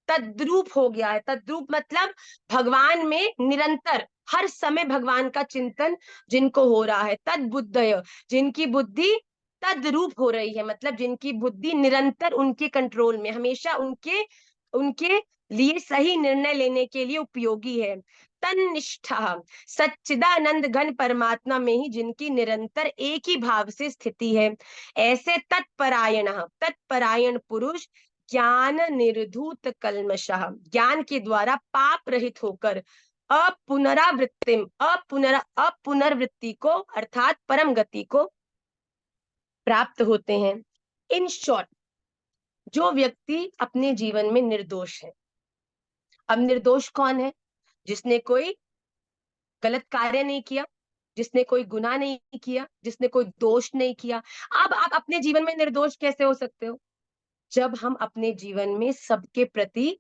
तद्रूप हो गया है। तद्रूप मतलब भगवान में निरंतर हर समय भगवान का चिंतन जिनको हो रहा है। तद्बुद्धय, जिनकी बुद्धि तद्रूप हो रही है, मतलब जिनकी बुद्धि निरंतर उनके कंट्रोल में, हमेशा उनके उनके लिए सही निर्णय लेने के लिए उपयोगी है। तन्निष्ठा, सच्चिदानंद घन परमात्मा में ही जिनकी निरंतर एक ही भाव से स्थिति है, ऐसे तत्परायण, तत्परायण पुरुष ज्ञान निर्धूत कल्मषः, ज्ञान के द्वारा पाप रहित होकर अपुनरावृत्तिम अपुनर्वृत्ति को अर्थात परम गति को प्राप्त होते हैं। इन शॉर्ट, जो व्यक्ति अपने जीवन में निर्दोष है। अब निर्दोष कौन है? जिसने कोई गलत कार्य नहीं किया, जिसने कोई गुनाह नहीं किया, जिसने कोई दोष नहीं किया। अब आप अपने जीवन में निर्दोष कैसे हो सकते हो? जब हम अपने जीवन में सबके प्रति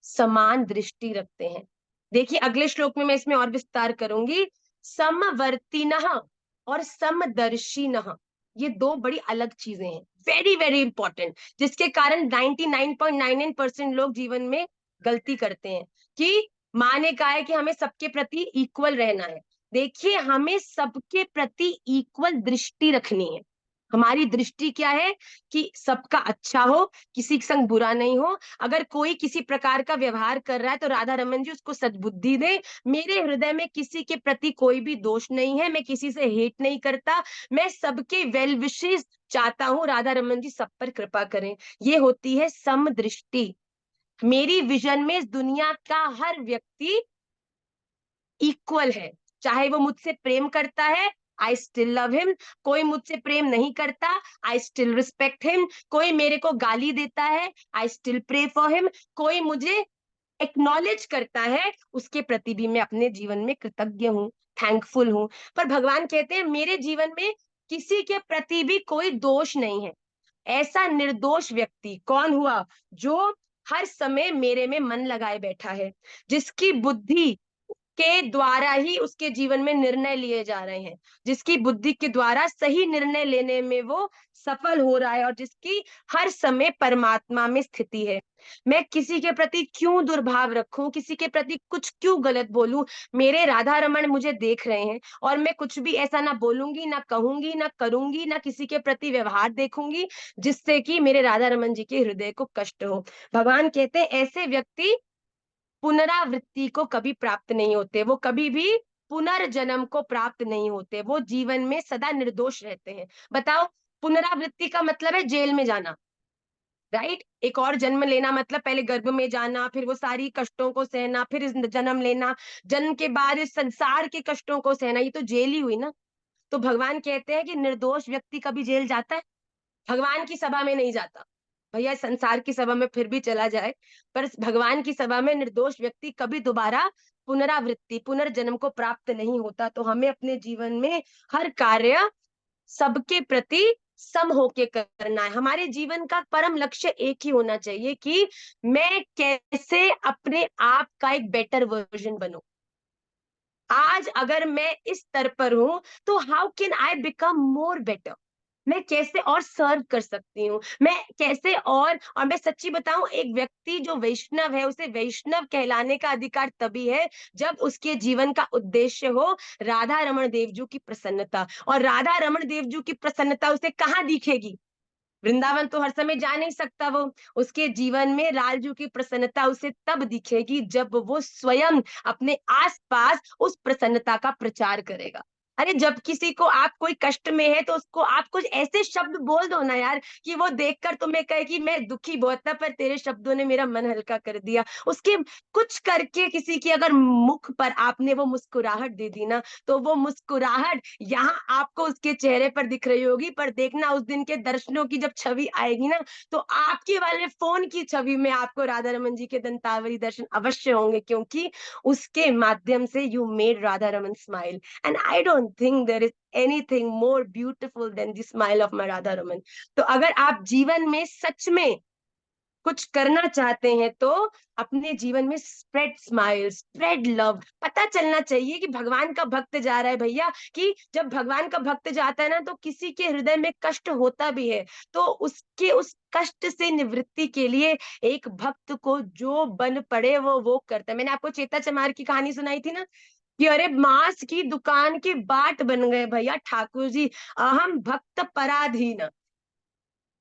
समान दृष्टि रखते हैं। देखिए, अगले श्लोक में मैं इसमें और विस्तार करूंगी। समवर्तिनः और समदर्शिनः, ये दो बड़ी अलग चीजें हैं, वेरी वेरी इंपॉर्टेंट, जिसके कारण 99.99% लोग जीवन में गलती करते हैं। कि माँ ने कहा है कि हमें सबके प्रति इक्वल रहना है। देखिए, हमें सबके प्रति इक्वल दृष्टि रखनी है। हमारी दृष्टि क्या है? कि सबका अच्छा हो, किसी के संग बुरा नहीं हो। अगर कोई किसी प्रकार का व्यवहार कर रहा है तो राधा रमन जी उसको सद्बुद्धि दे। मेरे हृदय में किसी के प्रति कोई भी दोष नहीं है, मैं किसी से हेट नहीं करता, मैं सबके वेल विशेष चाहता हूँ। राधा रमन जी सब पर कृपा करें। ये होती है समदृष्टि। मेरी विजन में इस दुनिया का हर व्यक्ति इक्वल है। चाहे वो मुझसे प्रेम करता है, आई स्टिल लव हिम। कोई मुझसे प्रेम नहीं करता, आई स्टिल रिस्पेक्ट हिम। कोई मेरे को गाली देता है, I still pray for him. कोई मुझे एक्नॉलेज करता है, उसके प्रति भी मैं अपने जीवन में कृतज्ञ हूँ, थैंकफुल हूँ। पर भगवान कहते हैं मेरे जीवन में किसी के प्रति भी कोई दोष नहीं है। ऐसा निर्दोष व्यक्ति कौन हुआ? जो हर समय मेरे में मन लगाए बैठा है, जिसकी बुद्धि के द्वारा ही उसके जीवन में निर्णय लिए जा रहे हैं, जिसकी बुद्धि के द्वारा सही निर्णय लेने में वो सफल हो रहा है, और जिसकी हर समय परमात्मा में स्थिति है। मैं किसी के प्रति क्यों दुर्भाव रखूं, किसी के प्रति कुछ क्यों गलत बोलूं? मेरे राधा रमन मुझे देख रहे हैं, और मैं कुछ भी ऐसा ना बोलूंगी, ना कहूंगी, ना करूंगी, ना किसी के प्रति व्यवहार देखूंगी जिससे कि मेरे राधा रमन जी के हृदय को कष्ट हो। भगवान कहते हैं ऐसे व्यक्ति पुनरावृत्ति को कभी प्राप्त नहीं होते, वो कभी भी पुनर्जन्म को प्राप्त नहीं होते, वो जीवन में सदा निर्दोष रहते हैं। बताओ, पुनरावृत्ति का मतलब है जेल में जाना, राइट? एक और जन्म लेना मतलब पहले गर्भ में जाना, फिर वो सारी कष्टों को सहना, फिर इस जन्म लेना, जन्म के बाद इस संसार के कष्टों को सहना, ये तो जेल ही हुई ना। तो भगवान कहते हैं कि निर्दोष व्यक्ति कभी जेल जाता है? भगवान की सभा में नहीं जाता। भैया संसार की सभा में फिर भी चला जाए, पर भगवान की सभा में निर्दोष व्यक्ति कभी दोबारा पुनरावृत्ति पुनर्जन्म को प्राप्त नहीं होता। तो हमें अपने जीवन में हर कार्य सबके प्रति सम होके करना है। हमारे जीवन का परम लक्ष्य एक ही होना चाहिए कि मैं कैसे अपने आप का एक बेटर वर्जन बनूं। आज अगर मैं इस स्तर पर हूं तो how can I become more better. मैं कैसे और सर्व कर सकती हूँ, मैं कैसे और मैं सच्ची बताऊं, एक व्यक्ति जो वैष्णव है उसे वैष्णव कहलाने का अधिकार तभी है जब उसके जीवन का उद्देश्य हो राधा रमण देवजू की प्रसन्नता। और राधा रमण देवजू की प्रसन्नता उसे कहाँ दिखेगी? वृंदावन तो हर समय जा नहीं सकता वो। उसके जीवन में लालजू की प्रसन्नता उसे तब दिखेगी जब वो स्वयं अपने आसपास उस प्रसन्नता का प्रचार करेगा। अरे जब किसी को आप कोई कष्ट में है तो उसको आप कुछ ऐसे शब्द बोल दो ना यार कि वो देखकर तुम्हें कहे कि मैं दुखी बहुत था पर तेरे शब्दों ने मेरा मन हल्का कर दिया। उसके कुछ करके किसी की अगर मुख पर आपने वो मुस्कुराहट दे दी ना, तो वो मुस्कुराहट यहाँ आपको उसके चेहरे पर दिख रही होगी, पर देखना उस दिन के दर्शनों की जब छवि आएगी ना, तो आपके वाले फोन की छवि में आपको राधा रमन जी के दंतावली दर्शन अवश्य होंगे, क्योंकि उसके माध्यम से you made Radha Raman smile. And I don't think there is anything more beautiful than the smile of my Radha Raman. तो अगर आप जीवन में सच में कुछ करना चाहते हैं तो अपने जीवन में स्प्रेड स्माइल, स्प्रेड लव। पता चलना चाहिए कि भगवान का भक्त जा रहा है भैया, कि जब भगवान का भक्त जाता है ना तो किसी के हृदय में कष्ट होता भी है, तो उसके उस कष्ट से निवृत्ति के लिए एक भक्त को जो बन पड़े वो करता है। मैंने आपको चेता चमार की कहानी सुनाई थी ना कि अरे मांस की दुकान के बाट बन गए भैया ठाकुर जी, अहम भक्त पराधीन।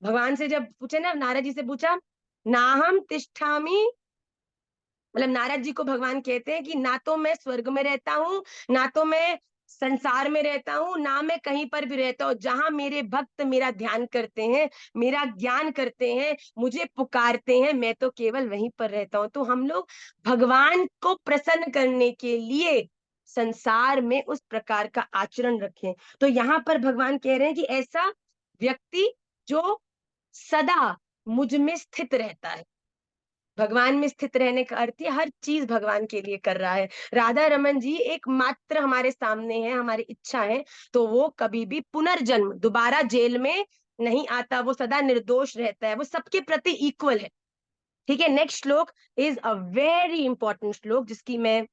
भगवान से जब पूछे ना, नारद जी से पूछा, नाहम तिष्ठामी, मतलब नारद जी को भगवान कहते हैं कि ना तो मैं स्वर्ग में रहता हूँ, ना तो मैं संसार में रहता हूँ, ना मैं कहीं पर भी रहता हूँ। जहां मेरे भक्त मेरा ध्यान करते हैं, मेरा ज्ञान करते हैं, मुझे पुकारते हैं, मैं तो केवल वहीं पर रहता हूँ। तो हम लोग भगवान को प्रसन्न करने के लिए संसार में उस प्रकार का आचरण रखें। तो यहाँ पर भगवान कह रहे हैं कि ऐसा व्यक्ति जो सदा मुझ में स्थित रहता है। भगवान में स्थित रहने का अर्थ है हर चीज भगवान के लिए कर रहा है। राधा रमन जी एकमात्र हमारे सामने है, हमारी इच्छा है, तो वो कभी भी पुनर्जन्म दोबारा जेल में नहीं आता, वो सदा निर्दोष रहता है, वो सबके प्रति इक्वल है। ठीक है, नेक्स्ट श्लोक इज अ वेरी इंपॉर्टेंट श्लोक जिसकी मैं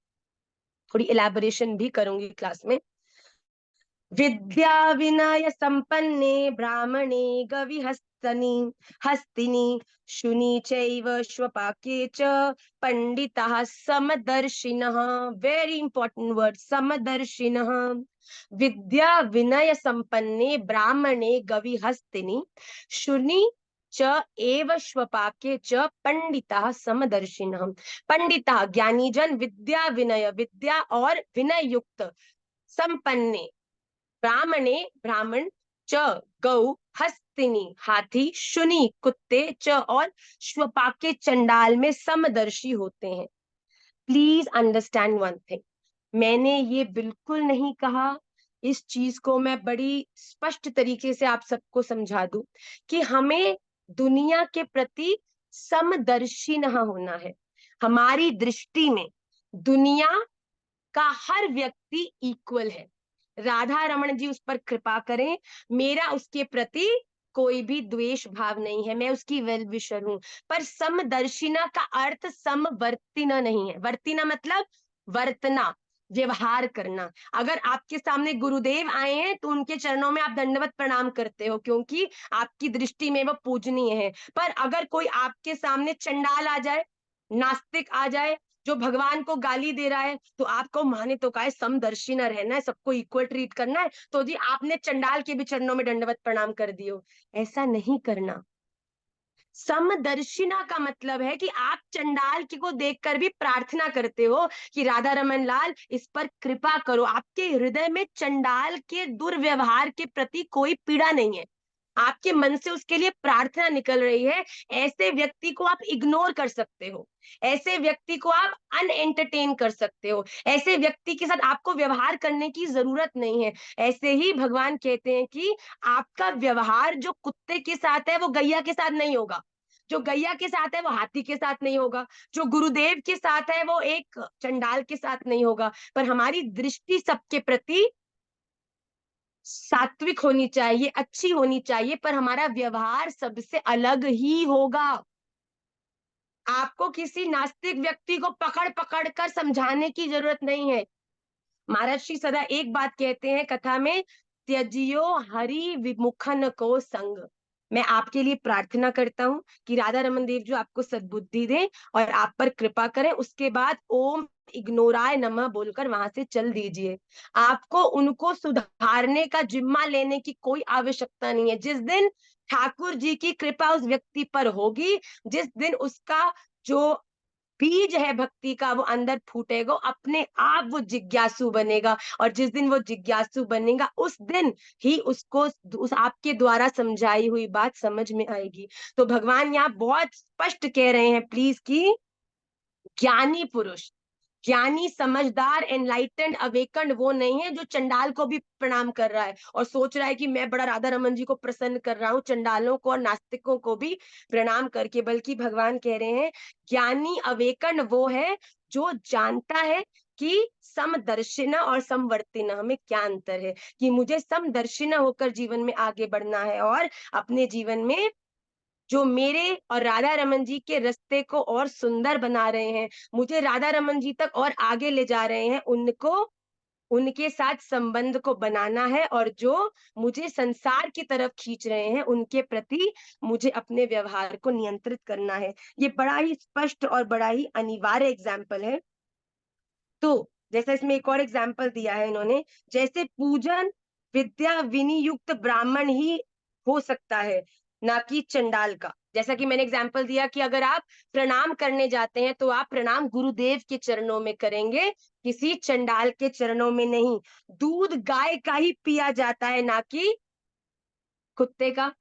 थोड़ी इलेबोरेशन भी करूंगी क्लास में। विद्या विनय संपन्ने ब्राह्मणे गविहस्तनि हस्तिनि शुनि चैव श्वपाके च पंडिताः समदर्शिनः। वेरी इंपॉर्टेंट वर्ड, समदर्शिनः। विद्या विनय संपन्ने ब्राह्मणे गविहस्तिनि शुनि च एव श्वपाके च पंडिताः समदर्शिनः। पंडिता ज्ञानी जन, विद्या विनय विद्या और विनय युक्त, संपन्ने ब्राह्मणे ब्राह्मण, च गौ हस्तिनी हाथी, शुनि कुत्ते, च और श्वपाके चंडाल में समदर्शी होते हैं। प्लीज अंडरस्टैंड वन थिंग, मैंने ये बिल्कुल नहीं कहा, इस चीज को मैं बड़ी स्पष्ट तरीके से आप सबको समझा दूं कि हमें दुनिया के प्रति समदर्शी न होना है। हमारी दृष्टि में दुनिया का हर व्यक्ति इक्वल है। राधा रमन जी उस पर कृपा करें, मेरा उसके प्रति कोई भी द्वेष भाव नहीं है, मैं उसकी वेल विशर हूं। पर समदर्शिना का अर्थ समवर्तिना नहीं है। वर्तिना मतलब वर्तना, व्यवहार करना। अगर आपके सामने गुरुदेव आए हैं तो उनके चरणों में आप दंडवत प्रणाम करते हो क्योंकि आपकी दृष्टि में वो पूजनीय है। पर अगर कोई आपके सामने चंडाल आ जाए, नास्तिक आ जाए, जो भगवान को गाली दे रहा है, तो आपको माने तो का है समदर्शी न रहना है, सबको इक्वल ट्रीट करना है, तो जी आपने चंडाल के भी चरणों में दंडवत प्रणाम कर दियो। ऐसा नहीं करना। समदर्शिना का मतलब है कि आप चंडाल की को देखकर भी प्रार्थना करते हो कि राधा रमन लाल इस पर कृपा करो। आपके हृदय में चंडाल के दुर्व्यवहार के प्रति कोई पीड़ा नहीं है, आपके मन से उसके लिए प्रार्थना निकल रही है। ऐसे व्यक्ति को आप इग्नोर कर सकते हो, ऐसे व्यक्ति को आप अनएंटरटेन कर सकते हो, ऐसे व्यक्ति के साथ आपको व्यवहार करने की जरूरत नहीं है। ऐसे ही भगवान कहते हैं कि आपका व्यवहार जो कुत्ते के साथ है वो गैया के साथ नहीं होगा। जो गैया के साथ है वो हाथी के साथ नहीं होगा, जो गुरुदेव के साथ है वो एक चंडाल के साथ नहीं होगा। पर हमारी दृष्टि सबके प्रति सात्विक होनी चाहिए, अच्छी होनी चाहिए, पर हमारा व्यवहार सबसे अलग ही होगा। आपको किसी नास्तिक व्यक्ति को पकड़ पकड़ कर समझाने की जरूरत नहीं है। महर्षि सदा एक बात कहते हैं कथा में, त्यजियो हरि विमुखन को संग। मैं आपके लिए प्रार्थना करता हूँ कि राधा रमन देव जो आपको सद्बुद्धि दें और आप पर कृपा करें। उसके बाद ओम इग्नोराय नमः बोलकर वहां से चल दीजिए। आपको उनको सुधारने का जिम्मा लेने की कोई आवश्यकता नहीं है। जिस दिन ठाकुर जी की कृपा उस व्यक्ति पर होगी, जिस दिन उसका जो बीज है भक्ति का वो अंदर फूटेगा, अपने आप वो जिज्ञासु बनेगा। और जिस दिन वो जिज्ञासु बनेगा उस दिन ही उसको उस आपके द्वारा समझाई हुई बात समझ में आएगी। तो भगवान यहाँ बहुत स्पष्ट कह रहे हैं प्लीज कि ज्ञानी पुरुष, ज्ञानी समझदार एनलाइटेंड अवेकन्ड वो नहीं है जो चंडाल को भी प्रणाम कर रहा है और सोच रहा है कि मैं बड़ा राधा रमन जी को प्रसन्न कर रहा हूँ, चंडालों को और नास्तिकों को भी प्रणाम करके। बल्कि भगवान कह रहे हैं ज्ञानी अवेकन्ड वो है जो जानता है कि समदर्शिना और समवर्तिना में क्या अंतर है, कि मुझे समदर्शिना होकर जीवन में आगे बढ़ना है और अपने जीवन में जो मेरे और राधा रमन जी के रास्ते को और सुंदर बना रहे हैं, मुझे राधा रमन जी तक और आगे ले जा रहे हैं, उनको उनके साथ संबंध को बनाना है। और जो मुझे संसार की तरफ खींच रहे हैं उनके प्रति मुझे अपने व्यवहार को नियंत्रित करना है। ये बड़ा ही स्पष्ट और बड़ा ही अनिवार्य एग्जाम्पल है। तो जैसे इसमें एक और एग्जाम्पल दिया है इन्होंने, जैसे पूजन विद्या विनियुक्त ब्राह्मण ही हो सकता है, ना कि चंडाल का। जैसा कि मैंने एग्जाम्पल दिया कि अगर आप प्रणाम करने जाते हैं तो आप प्रणाम गुरुदेव के चरणों में करेंगे, किसी चंडाल के चरणों में नहीं। दूध गाय का ही पिया जाता है, ना कि कुत्ते का।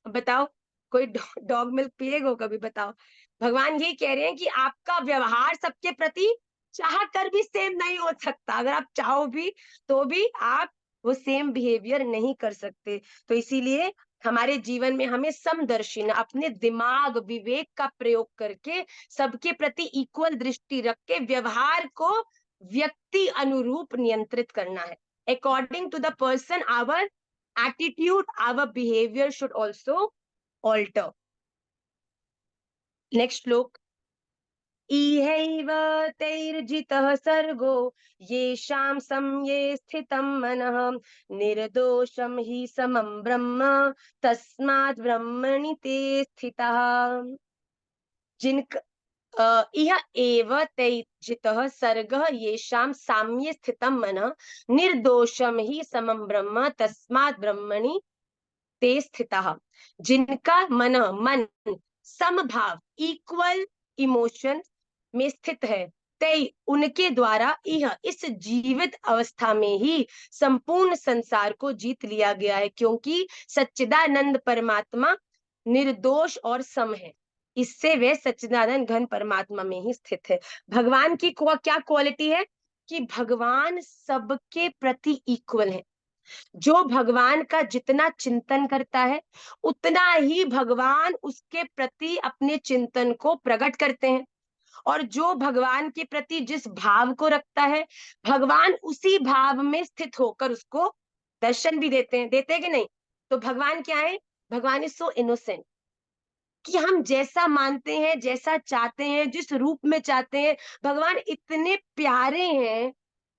बताओ, कोई डॉग मिल्क पिएगा कभी? बताओ। भगवान ये कह रहे हैं कि आपका व्यवहार सबके प्रति चाह कर भी सेम नहीं हो सकता। अगर आप चाहो भी तो भी आप वो सेम बिहेवियर नहीं कर सकते। तो इसीलिए हमारे जीवन में हमें समदर्शिना, अपने दिमाग विवेक का प्रयोग करके सबके प्रति इक्वल दृष्टि रख के व्यवहार को व्यक्ति अनुरूप नियंत्रित करना है। According to the person our attitude, our behavior should also alter. Next श्लोक, इहैव तैर्जितः सर्गो येषां संये स्थितं मनः निर्दोषं हि समं ब्रह्म तस्मात् ब्रह्मणि ते स्थितः। इह एव तैर्जितः सर्गः येषां साम्ये स्थितं मनः निर्दोषं हि समं ब्रह्म तस्मात् ब्रह्मणि ते स्थितः। जिनका मन समभाव इक्वल इमोशन में स्थित है, ते उनके द्वारा यह इस जीवित अवस्था में ही संपूर्ण संसार को जीत लिया गया है, क्योंकि सच्चिदानंद परमात्मा निर्दोष और सम है। इससे वे सच्चिदानंद घन परमात्मा में ही स्थित है। भगवान की क्या क्वालिटी है कि भगवान सबके प्रति इक्वल है। जो भगवान का जितना चिंतन करता है उतना ही भगवान उसके प्रति अपने चिंतन को प्रकट करते हैं। और जो भगवान के प्रति जिस भाव को रखता है, भगवान उसी भाव में स्थित होकर उसको दर्शन भी देते हैं। देते हैं कि नहीं? तो भगवान क्या है? भगवान इज सो इनोसेंट कि हम जैसा मानते हैं, जैसा चाहते हैं, जिस रूप में चाहते हैं, भगवान इतने प्यारे हैं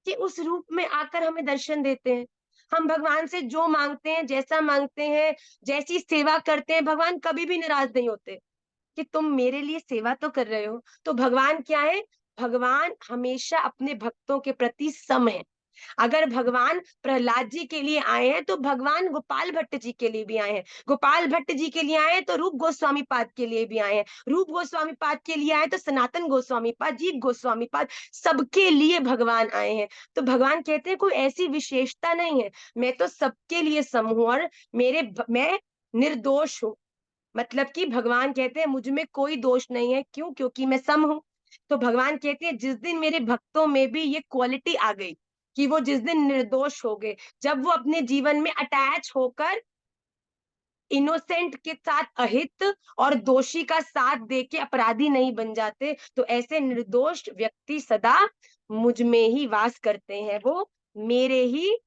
कि उस रूप में आकर हमें दर्शन देते हैं। हम भगवान से जो मांगते हैं, जैसा मांगते हैं, जैसी सेवा करते हैं, भगवान कभी भी नाराज नहीं होते कि तुम मेरे लिए सेवा तो कर रहे हो। तो भगवान क्या है? भगवान हमेशा अपने भक्तों के प्रति सम है। अगर भगवान प्रहलाद जी के लिए आए हैं तो भगवान गोपाल भट्ट जी के लिए भी आए हैं। गोपाल भट्ट जी के लिए आए हैं तो रूप गोस्वामी पाद के लिए भी आए हैं। रूप गोस्वामी पाद के लिए आए तो सनातन गोस्वामी पाद, जीव गोस्वामी पाद, सबके लिए भगवान आए हैं। तो भगवान कहते हैं कोई ऐसी विशेषता नहीं है, मैं तो सबके लिए सम हूं और मैं निर्दोष हूं। मतलब कि भगवान कहते हैं मुझ में कोई दोष नहीं है। क्यों? क्योंकि मैं सम हूं। तो भगवान कहते हैं जिस दिन मेरे भक्तों में भी ये क्वालिटी आ गई कि वो जिस दिन निर्दोष हो गए, जब वो अपने जीवन में अटैच होकर इनोसेंट के साथ अहित और दोषी का साथ देके अपराधी नहीं बन जाते। तो ऐसे निर्दोष व्यक्ति सदा मुझ में ही वास करते हैं, वो मेरे ही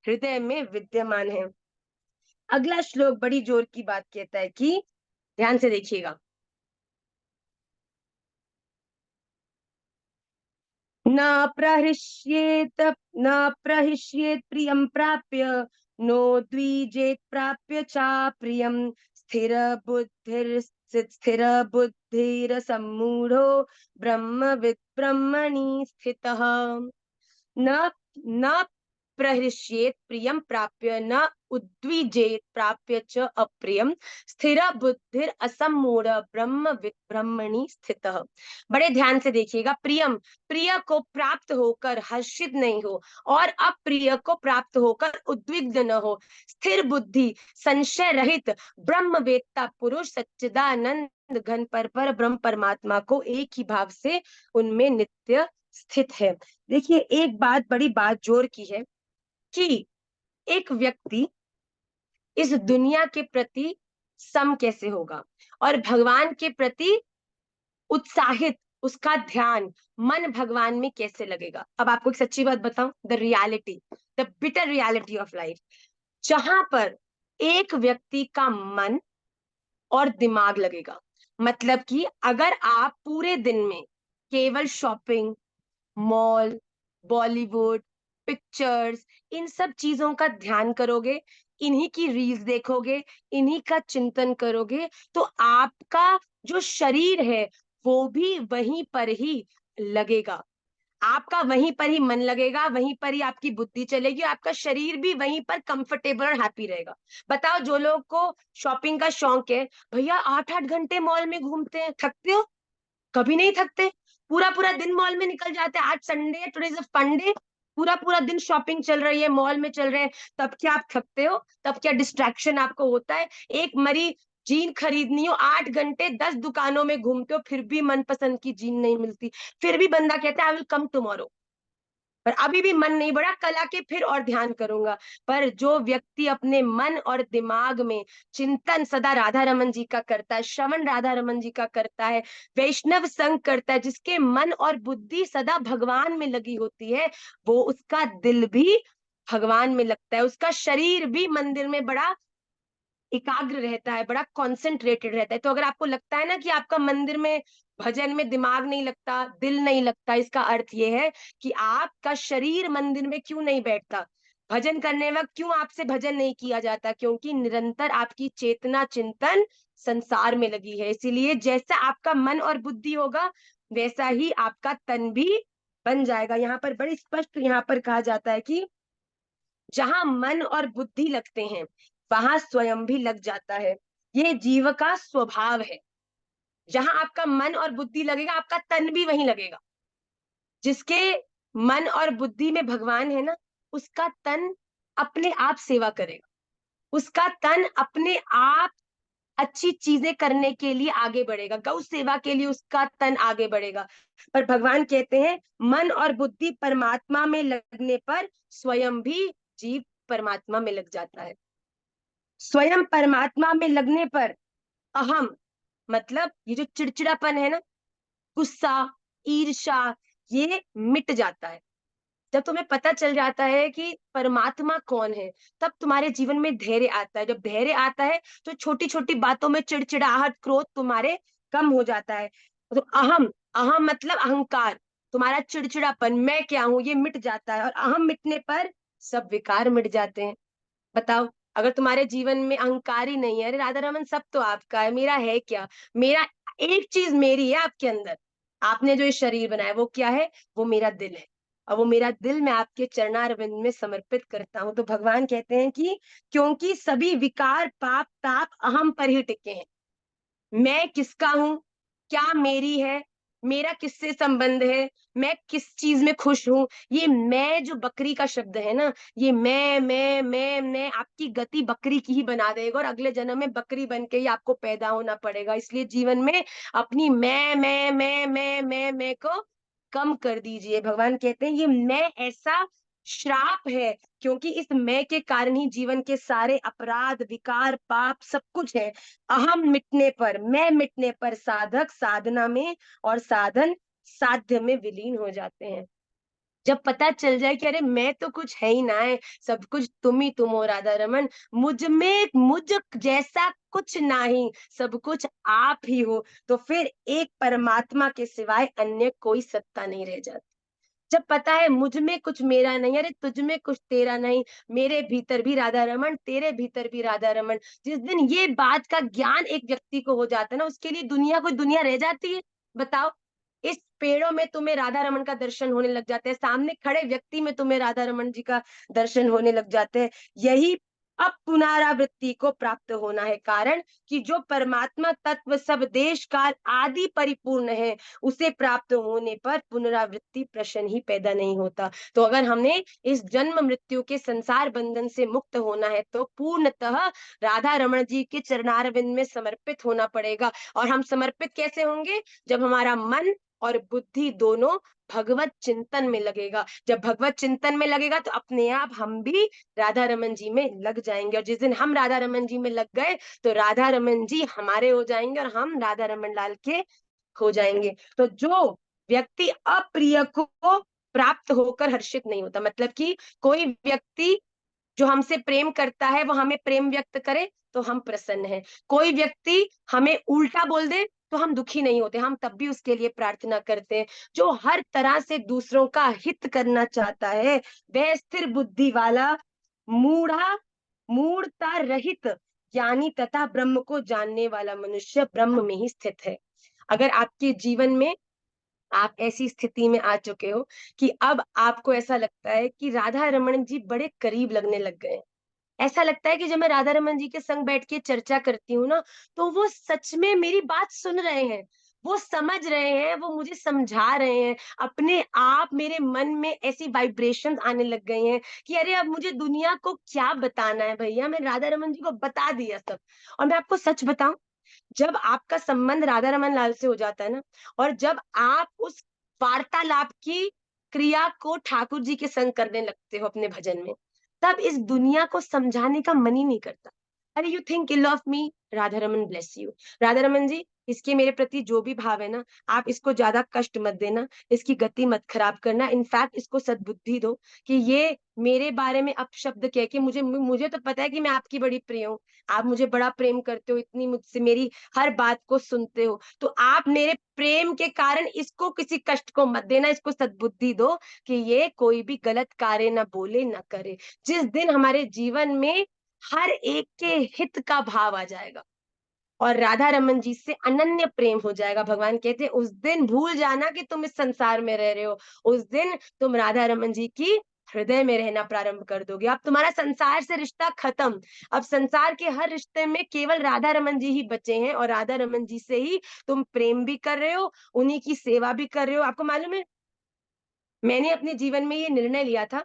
हृदय में विद्यमान है। अगला श्लोक बड़ी जोर की बात कहता है कि, ध्यान से देखिएगा, न प्रहृष्येत न प्रहृष्येत प्रियं प्राप्य, नो द्विजेत प्राप्य चा प्रियम, स्थिर बुद्धिर सम्मूढ़ो ब्रह्मविद् ब्रह्मणि स्थितः। न न प्रहृष्येत प्रियम प्राप्य, न उद्विजेत प्राप्य च अप्रियम, स्थिर बुद्धिर असम्मूढ़ ब्रह्मविद् ब्रह्मणि स्थितः। बड़े ध्यान से देखिएगा, प्रियम, प्रिय को प्राप्त होकर हर्षित नहीं हो, और अप्रिय को प्राप्त होकर उद्विग्न न हो, स्थिर बुद्धि, संशय रहित ब्रह्मवेत्ता पुरुष सच्चिदानंद घन पर ब्रह्म परमात्मा को एक ही भाव से उनमें नित्य स्थित है। देखिए, एक बात, बड़ी बात जोर की है कि एक व्यक्ति इस दुनिया के प्रति सम कैसे होगा और भगवान के प्रति उत्साहित, उसका ध्यान, मन भगवान में कैसे लगेगा। अब आपको एक सच्ची बात बताऊं, the reality, the bitter reality of life, जहां पर एक व्यक्ति का मन और दिमाग लगेगा, मतलब कि अगर आप पूरे दिन में केवल शॉपिंग, मॉल, बॉलीवुड, पिक्चर्स, इन सब चीजों का ध्यान करोगे, इन्हीं की रील्स देखोगे, इन्हीं का चिंतन करोगे, तो आपका जो शरीर है वो भी वहीं पर ही लगेगा। आपका वहीं पर ही मन लगेगा, वहीं पर ही आपकी बुद्धि चलेगी, आपका शरीर भी वहीं पर कंफर्टेबल और हैप्पी रहेगा। बताओ, जो लोग को शॉपिंग का शौक है, भैया 8-8 घंटे मॉल में घूमते हैं, थकते हो? कभी नहीं थकते। पूरा पूरा दिन मॉल में निकल जाते हैं। आज संडे है, today is a fun day, पूरा पूरा दिन शॉपिंग चल रही है, मॉल में चल रहे हैं, तब क्या आप थकते हो? तब क्या डिस्ट्रैक्शन आपको होता है? एक मरी जीन खरीदनी हो, 8 घंटे 10 दुकानों में घूमते हो, फिर भी मनपसंद की जीन नहीं मिलती, फिर भी बंदा कहता है आई विल कम टुमारो, पर अभी भी मन नहीं बढ़ा, कल आके फिर और ध्यान करूंगा। पर जो व्यक्ति अपने मन और दिमाग में चिंतन सदा राधा रमन जी का करता है, श्रवण राधा रमन जी का करता है, वैष्णव संग करता है, जिसके मन और बुद्धि सदा भगवान में लगी होती है, वो उसका दिल भी भगवान में लगता है, उसका शरीर भी मंदिर में बड़ा एकाग्र रहता है, बड़ा कॉन्सेंट्रेटेड रहता है। तो अगर आपको लगता है ना कि आपका मंदिर में, भजन में दिमाग नहीं लगता, दिल नहीं लगता, इसका अर्थ ये है कि आपका शरीर मंदिर में क्यों नहीं बैठता, भजन करने वक्त क्यों आपसे भजन नहीं किया जाता, क्योंकि निरंतर आपकी चेतना चिंतन संसार में लगी है। इसीलिए जैसा आपका मन और बुद्धि होगा, वैसा ही आपका तन भी बन जाएगा। यहाँ पर बड़ी स्पष्ट यहाँ पर कहा जाता है कि जहां मन और बुद्धि लगते हैं, वहां स्वयं भी लग जाता है। ये जीव का स्वभाव है। जहां आपका मन और बुद्धि लगेगा, आपका तन भी वहीं लगेगा। जिसके मन और बुद्धि में भगवान है ना, उसका तन अपने आप सेवा करेगा, उसका तन अपने आप अच्छी चीजें करने के लिए आगे बढ़ेगा, गौ सेवा के लिए उसका तन आगे बढ़ेगा। पर भगवान कहते हैं, मन और बुद्धि परमात्मा में लगने पर स्वयं भी जीव परमात्मा में लग जाता है। स्वयं परमात्मा में लगने पर अहम, मतलब ये जो चिड़चिड़ापन है ना, गुस्सा, ईर्ष्या, ये मिट जाता है। जब तुम्हें पता चल जाता है कि परमात्मा कौन है, तब तुम्हारे जीवन में धैर्य आता है। जब धैर्य आता है तो छोटी छोटी बातों में चिड़चिड़ाहट, क्रोध तुम्हारे कम हो जाता है। तो अहम, अहम मतलब अहंकार, तुम्हारा चिड़चिड़ापन, मैं क्या हूं, ये मिट जाता है। और अहम मिटने पर सब विकार मिट जाते हैं। बताओ, अगर तुम्हारे जीवन में अहंकार ही नहीं है, अरे राधा रमन सब तो आपका है, मेरा है क्या? मेरा, एक चीज मेरी है आपके अंदर, आपने जो ये शरीर बनाया वो क्या है? वो मेरा दिल है, और वो मेरा दिल मैं आपके चरणारविंद में समर्पित करता हूं। तो भगवान कहते हैं कि क्योंकि सभी विकार, पाप, ताप अहम पर ही टिके हैं। मैं किसका हूं, क्या मेरी है, मेरा किससे संबंध है, मैं किस चीज में खुश हूं, ये मैं जो बकरी का शब्द है ना, ये मैं आपकी गति बकरी की ही बना देगा, और अगले जन्म में बकरी बन के ही आपको पैदा होना पड़ेगा। इसलिए जीवन में अपनी मैं को कम कर दीजिए। भगवान कहते हैं ये मैं ऐसा श्राप है, क्योंकि इस मैं के कारण ही जीवन के सारे अपराध, विकार, पाप सब कुछ है। अहम मिटने पर, मैं मिटने पर साधक साधना में और साधन साध्य में विलीन हो जाते हैं। जब पता चल जाए कि अरे मैं तो कुछ है ही ना है, सब कुछ तुम ही तुम हो राधा रमन, मुझ जैसा कुछ ना ही, सब कुछ आप ही हो, तो फिर एक परमात्मा के सिवाय अन्य कोई सत्ता नहीं रह जाती। जब पता है मुझ में कुछ मेरा नहीं, अरे तुझ में कुछ तेरा नहीं, मेरे भीतर भी राधा रमन, तेरे भीतर भी राधा रमन, जिस दिन ये बात का ज्ञान एक व्यक्ति को हो जाता है ना, उसके लिए दुनिया कोई दुनिया रह जाती है? बताओ। इस पेड़ों में तुम्हें राधा रमन का दर्शन होने लग जाते हैं, सामने खड़े व्यक्ति में तुम्हें राधा रमन जी का दर्शन होने लग जाते हैं। यही अब पुनरावृत्ति को प्राप्त होना है कारण, कि जो परमात्मा तत्व सब देश काल आदि परिपूर्ण है, उसे प्राप्त होने पर पुनरावृत्ति प्रश्न ही पैदा नहीं होता। तो अगर हमने इस जन्म मृत्यु के संसार बंधन से मुक्त होना है, तो पूर्णतः राधा रमण जी के चरणारविंद में समर्पित होना पड़ेगा। और हम समर्पित कैसे होंगे? जब हमारा मन और बुद्धि दोनों भगवत चिंतन में लगेगा। जब भगवत चिंतन में लगेगा तो अपने आप हम भी राधा रमन जी में लग जाएंगे, और जिस दिन हम राधा रमन जी में लग गए तो राधा रमन जी हमारे हो जाएंगे और हम राधा रमन लाल के हो जाएंगे। तो जो व्यक्ति अप्रिय को प्राप्त होकर हर्षित नहीं होता, मतलब कि कोई व्यक्ति जो हमसे प्रेम करता है वो हमें प्रेम व्यक्त करे तो हम प्रसन्न हैं, कोई व्यक्ति हमें उल्टा बोल दे तो हम दुखी नहीं होते, हम तब भी उसके लिए प्रार्थना करते हैं। जो हर तरह से दूसरों का हित करना चाहता है, वह स्थिर बुद्धि वाला, मूढ़ा मूढ़ता रहित ज्ञानी तथा ब्रह्म को जानने वाला मनुष्य ब्रह्म में ही स्थित है। अगर आपके जीवन में आप ऐसी स्थिति में आ चुके हो कि अब आपको ऐसा लगता है कि राधा रमन जी बड़े करीब लगने लग गए, ऐसा लगता है कि जब मैं राधा रमन जी के संग बैठ के चर्चा करती हूँ ना, तो वो सच में मेरी बात सुन रहे हैं, वो समझ रहे हैं, वो मुझे समझा रहे हैं। अपने आप मेरे मन में ऐसी वाइब्रेशंस आने लग गई हैं कि अरे अब मुझे दुनिया को क्या बताना है भैया, मैं राधा रमन जी को बता दिया सब। और मैं आपको सच बताऊं, जब आपका संबंध राधा रमन लाल से हो जाता है ना, और जब आप उस वार्तालाप की क्रिया को ठाकुर जी के संग करने लगते हो अपने भजन में, तब इस दुनिया को समझाने का मन ही नहीं करता। अरे you think ill of me, Radha Raman bless you. Radha Raman ji, इसके मेरे प्रति जो भी भाव है ना, आप इसको ज्यादा कष्ट मत देना, इसकी गति मत खराब करना, इनफैक्ट इसको सद्बुद्धि दो कि ये मेरे बारे में अपशब्द कह के, मुझे मुझे तो पता है कि मैं आपकी बड़ी प्रिय हूँ, आप मुझे बड़ा प्रेम करते हो, इतनी मुझसे मेरी हर बात को सुनते हो, तो आप मेरे प्रेम के कारण इसको किसी कष्ट को मत देना, इसको सद्बुद्धि दो कि ये कोई भी गलत कार्य ना बोले ना करे। जिस दिन हमारे जीवन में हर एक के हित का भाव आ जाएगा और राधा रमन जी से अनन्य प्रेम हो जाएगा, भगवान कहते हैं उस दिन भूल जाना कि तुम इस संसार में रह रहे हो, उस दिन तुम राधा रमन जी की हृदय में रहना प्रारंभ कर दोगे। अब तुम्हारा संसार से रिश्ता खत्म, अब संसार के हर रिश्ते में केवल राधा रमन जी ही बचे हैं, और राधा रमन जी से ही तुम प्रेम भी कर रहे हो, उन्हीं की सेवा भी कर रहे हो। आपको मालूम है, मैंने अपने जीवन में ये निर्णय लिया था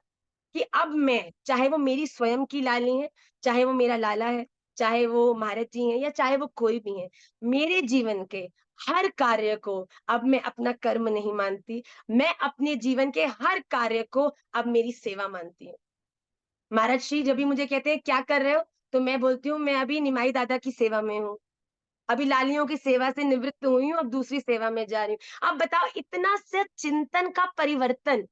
कि अब मैं, चाहे वो मेरी स्वयं की लाली है, चाहे वो मेरा लाला है, चाहे वो महाराज जी हैं, या चाहे वो कोई भी है, मेरे जीवन के हर कार्य को अब मैं अपना कर्म नहीं मानती, मैं अपने जीवन के हर कार्य को अब मेरी सेवा मानती हूँ। महाराज श्री जब भी मुझे कहते हैं क्या कर रहे हो, तो मैं बोलती हूँ मैं अभी निमाई दादा की सेवा में हूँ, अभी लालियों की सेवा से निवृत्त हुई हूँ, अब दूसरी सेवा में जा रही हूँ। अब बताओ, इतना से चिंतन का परिवर्तन।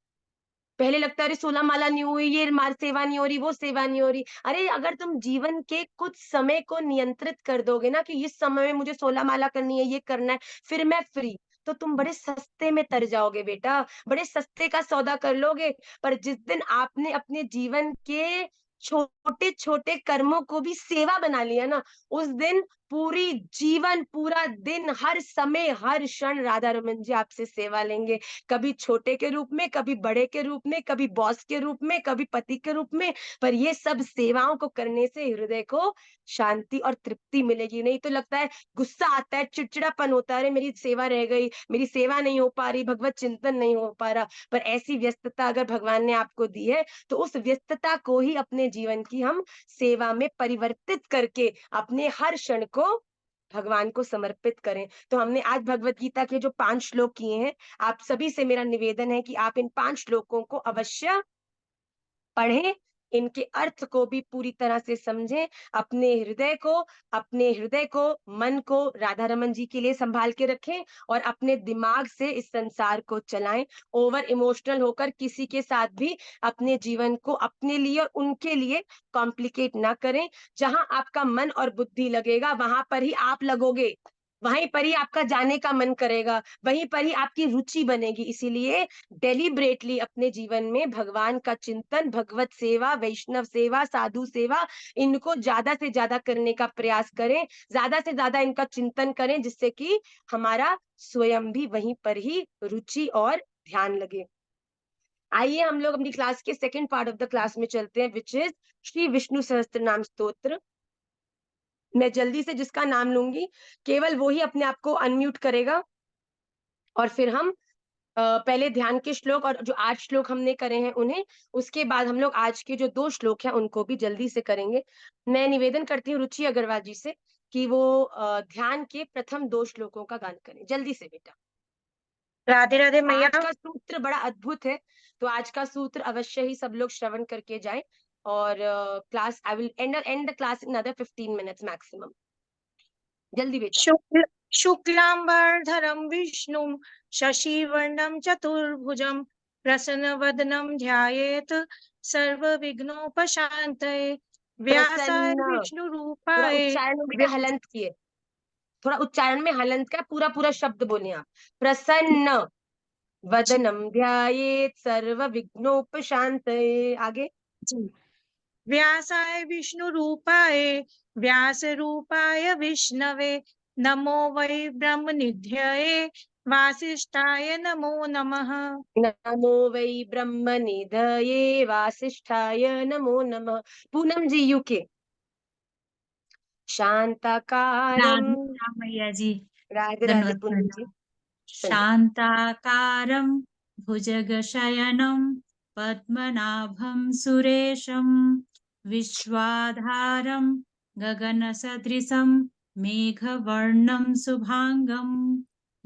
पहले लगता है अरे 16 माला नहीं हुई, ये मार सेवा नहीं हो रही, वो सेवा नहीं हो रही। अरे अगर तुम जीवन के कुछ समय को नियंत्रित कर दोगे ना कि इस समय में मुझे 16 माला करनी है, ये करना है, फिर मैं फ्री, तो तुम बड़े सस्ते में तर जाओगे बेटा, बड़े सस्ते का सौदा कर लोगे। पर जिस दिन आपने अपने जीवन के छोटे छोटे कर्मों को भी सेवा बना लिया ना, उस दिन पूरी जीवन, पूरा दिन, हर समय, हर क्षण राधा रमन जी आपसे सेवा लेंगे, कभी छोटे के रूप में, कभी बड़े के रूप में, कभी बॉस के रूप में, कभी पति के रूप में। पर ये सब सेवाओं को करने से हृदय को शांति और तृप्ति मिलेगी। नहीं तो लगता है गुस्सा आता है, चिड़चिड़ापन होता है, अरे मेरी सेवा रह गई, मेरी सेवा नहीं हो पा रही, भगवत चिंतन नहीं हो पा रहा। पर ऐसी व्यस्तता अगर भगवान ने आपको दी है, तो उस व्यस्तता को ही अपने जीवन की हम सेवा में परिवर्तित करके अपने हर क्षण को भगवान को समर्पित करें। तो हमने आज भगवत गीता के जो 5 श्लोक किए हैं, आप सभी से मेरा निवेदन है कि आप इन 5 श्लोकों को अवश्य पढ़ें, इनके अर्थ को भी पूरी तरह से समझें, अपने हृदय को, मन को राधा रमन जी के लिए संभाल के रखें और अपने दिमाग से इस संसार को चलाएं। ओवर इमोशनल होकर किसी के साथ भी अपने जीवन को अपने लिए और उनके लिए कॉम्प्लिकेट ना करें। जहां आपका मन और बुद्धि लगेगा वहां पर ही आप लगोगे, वहीं पर ही आपका जाने का मन करेगा, वहीं पर ही आपकी रुचि बनेगी। इसीलिए डेलिब्रेटली अपने जीवन में भगवान का चिंतन, भगवत सेवा, वैष्णव सेवा, साधु सेवा, इनको ज्यादा से ज्यादा करने का प्रयास करें, ज्यादा से ज्यादा इनका चिंतन करें, जिससे कि हमारा स्वयं भी वहीं पर ही रुचि और ध्यान लगे। आइए हम लोग अपनी क्लास के second part of the class में चलते हैं, विच इज श्री विष्णु सहस्त्र नाम स्तोत्र। मैं जल्दी से जिसका नाम लूंगी केवल वो ही अपने आप को अनम्यूट करेगा और फिर हम पहले ध्यान के श्लोक और जो 8 श्लोक हमने करे हैं उन्हें, उसके बाद हम लोग आज के जो 2 श्लोक हैं उनको भी जल्दी से करेंगे। मैं निवेदन करती हूँ रुचि अग्रवाल जी से कि वो ध्यान के प्रथम 2 श्लोकों का गान करें, जल्दी से बेटा। राधे राधे मैया। आज का सूत्र बड़ा अद्भुत है, तो आज का सूत्र अवश्य ही सब लोग श्रवण करके जाएं और class I will and the class in other 15 minutes maximum. जल्दी बेटा। शुक्लांबरधरं विष्णुं शशिवर्णं चतुर्भुजं प्रसन्नवदनं ध्यायेत् सर्वविघ्नोपशान्तये। व्यासाय प्रसन्न, थोड़ा विष्णुरूपाय उच्चारण में बेटा हलंत किए, थोड़ा उच्चारण में हलंत का पूरा पूरा शब्द बोले आप। प्रसन्न वदनम ध्यायेत् सर्व विघ्नोपशान्तये। आगे। व्यासाय विष्णुरूपाय व्यासरूपाय विष्णवे नमो वै ब्रह्मनिधये वासिष्ठाय नमो नमः। नमो वै ब्रह्मनिधये वासिष्ठाय नमो नमः। पूनम जी यूके। शांताकारं, राधे राम मैया जी। राधे राधे दंडवत पूनम जी। प्रणाम। चलिए। शांताकारं भुजगशयनं पद्मनाभं सुरेशं विश्वाधारं गगनसदृशं मेघवर्णं शुभांगं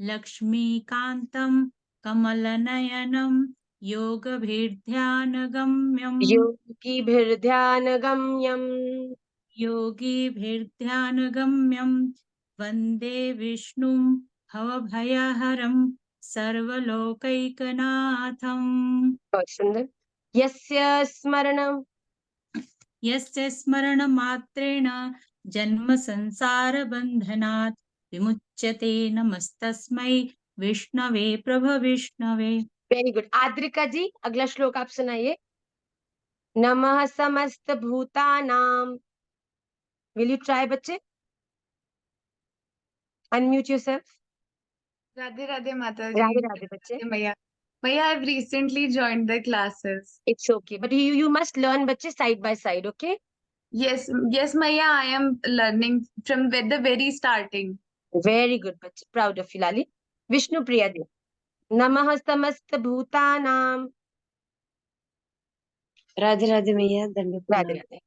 लक्ष्मीकान्तं कमलनयनं योगभिर्ध्यानगम्यं योगिभिर्ध्यानगम्यम् योगिभिर्ध्यानगम्यं वन्दे विष्णुं भवभयहरं सर्वलोकैकनाथम्। बहुत सुंदर। यस्य स्मरणं यस्य स्मरणमात्रेण जन्मसंसारबन्धनात् विमुच्यते नमस्तस्मै विष्णवे प्रभविष्णवे। Very good. आद्रिका जी अगला श्लोक आप सुनाइए। नमः समस्त भूतानाम, विल यू ट्राई बच्चे? Unmute yourself. Radhe Radhe Radhe Mataji. Radhe बच्चे। Radhe Maya. Maya, I've recently joined the classes. It's okay but you must learn बच्चे side by side, okay? Yes, yes, Maya, I am learning from the very starting. Very good बच्चे, proud of you लाली। विष्णु प्रिया जी। नमः समस्त भूतानाम। राधे राधे मैया, दंड राधे प्रणाम। राधे।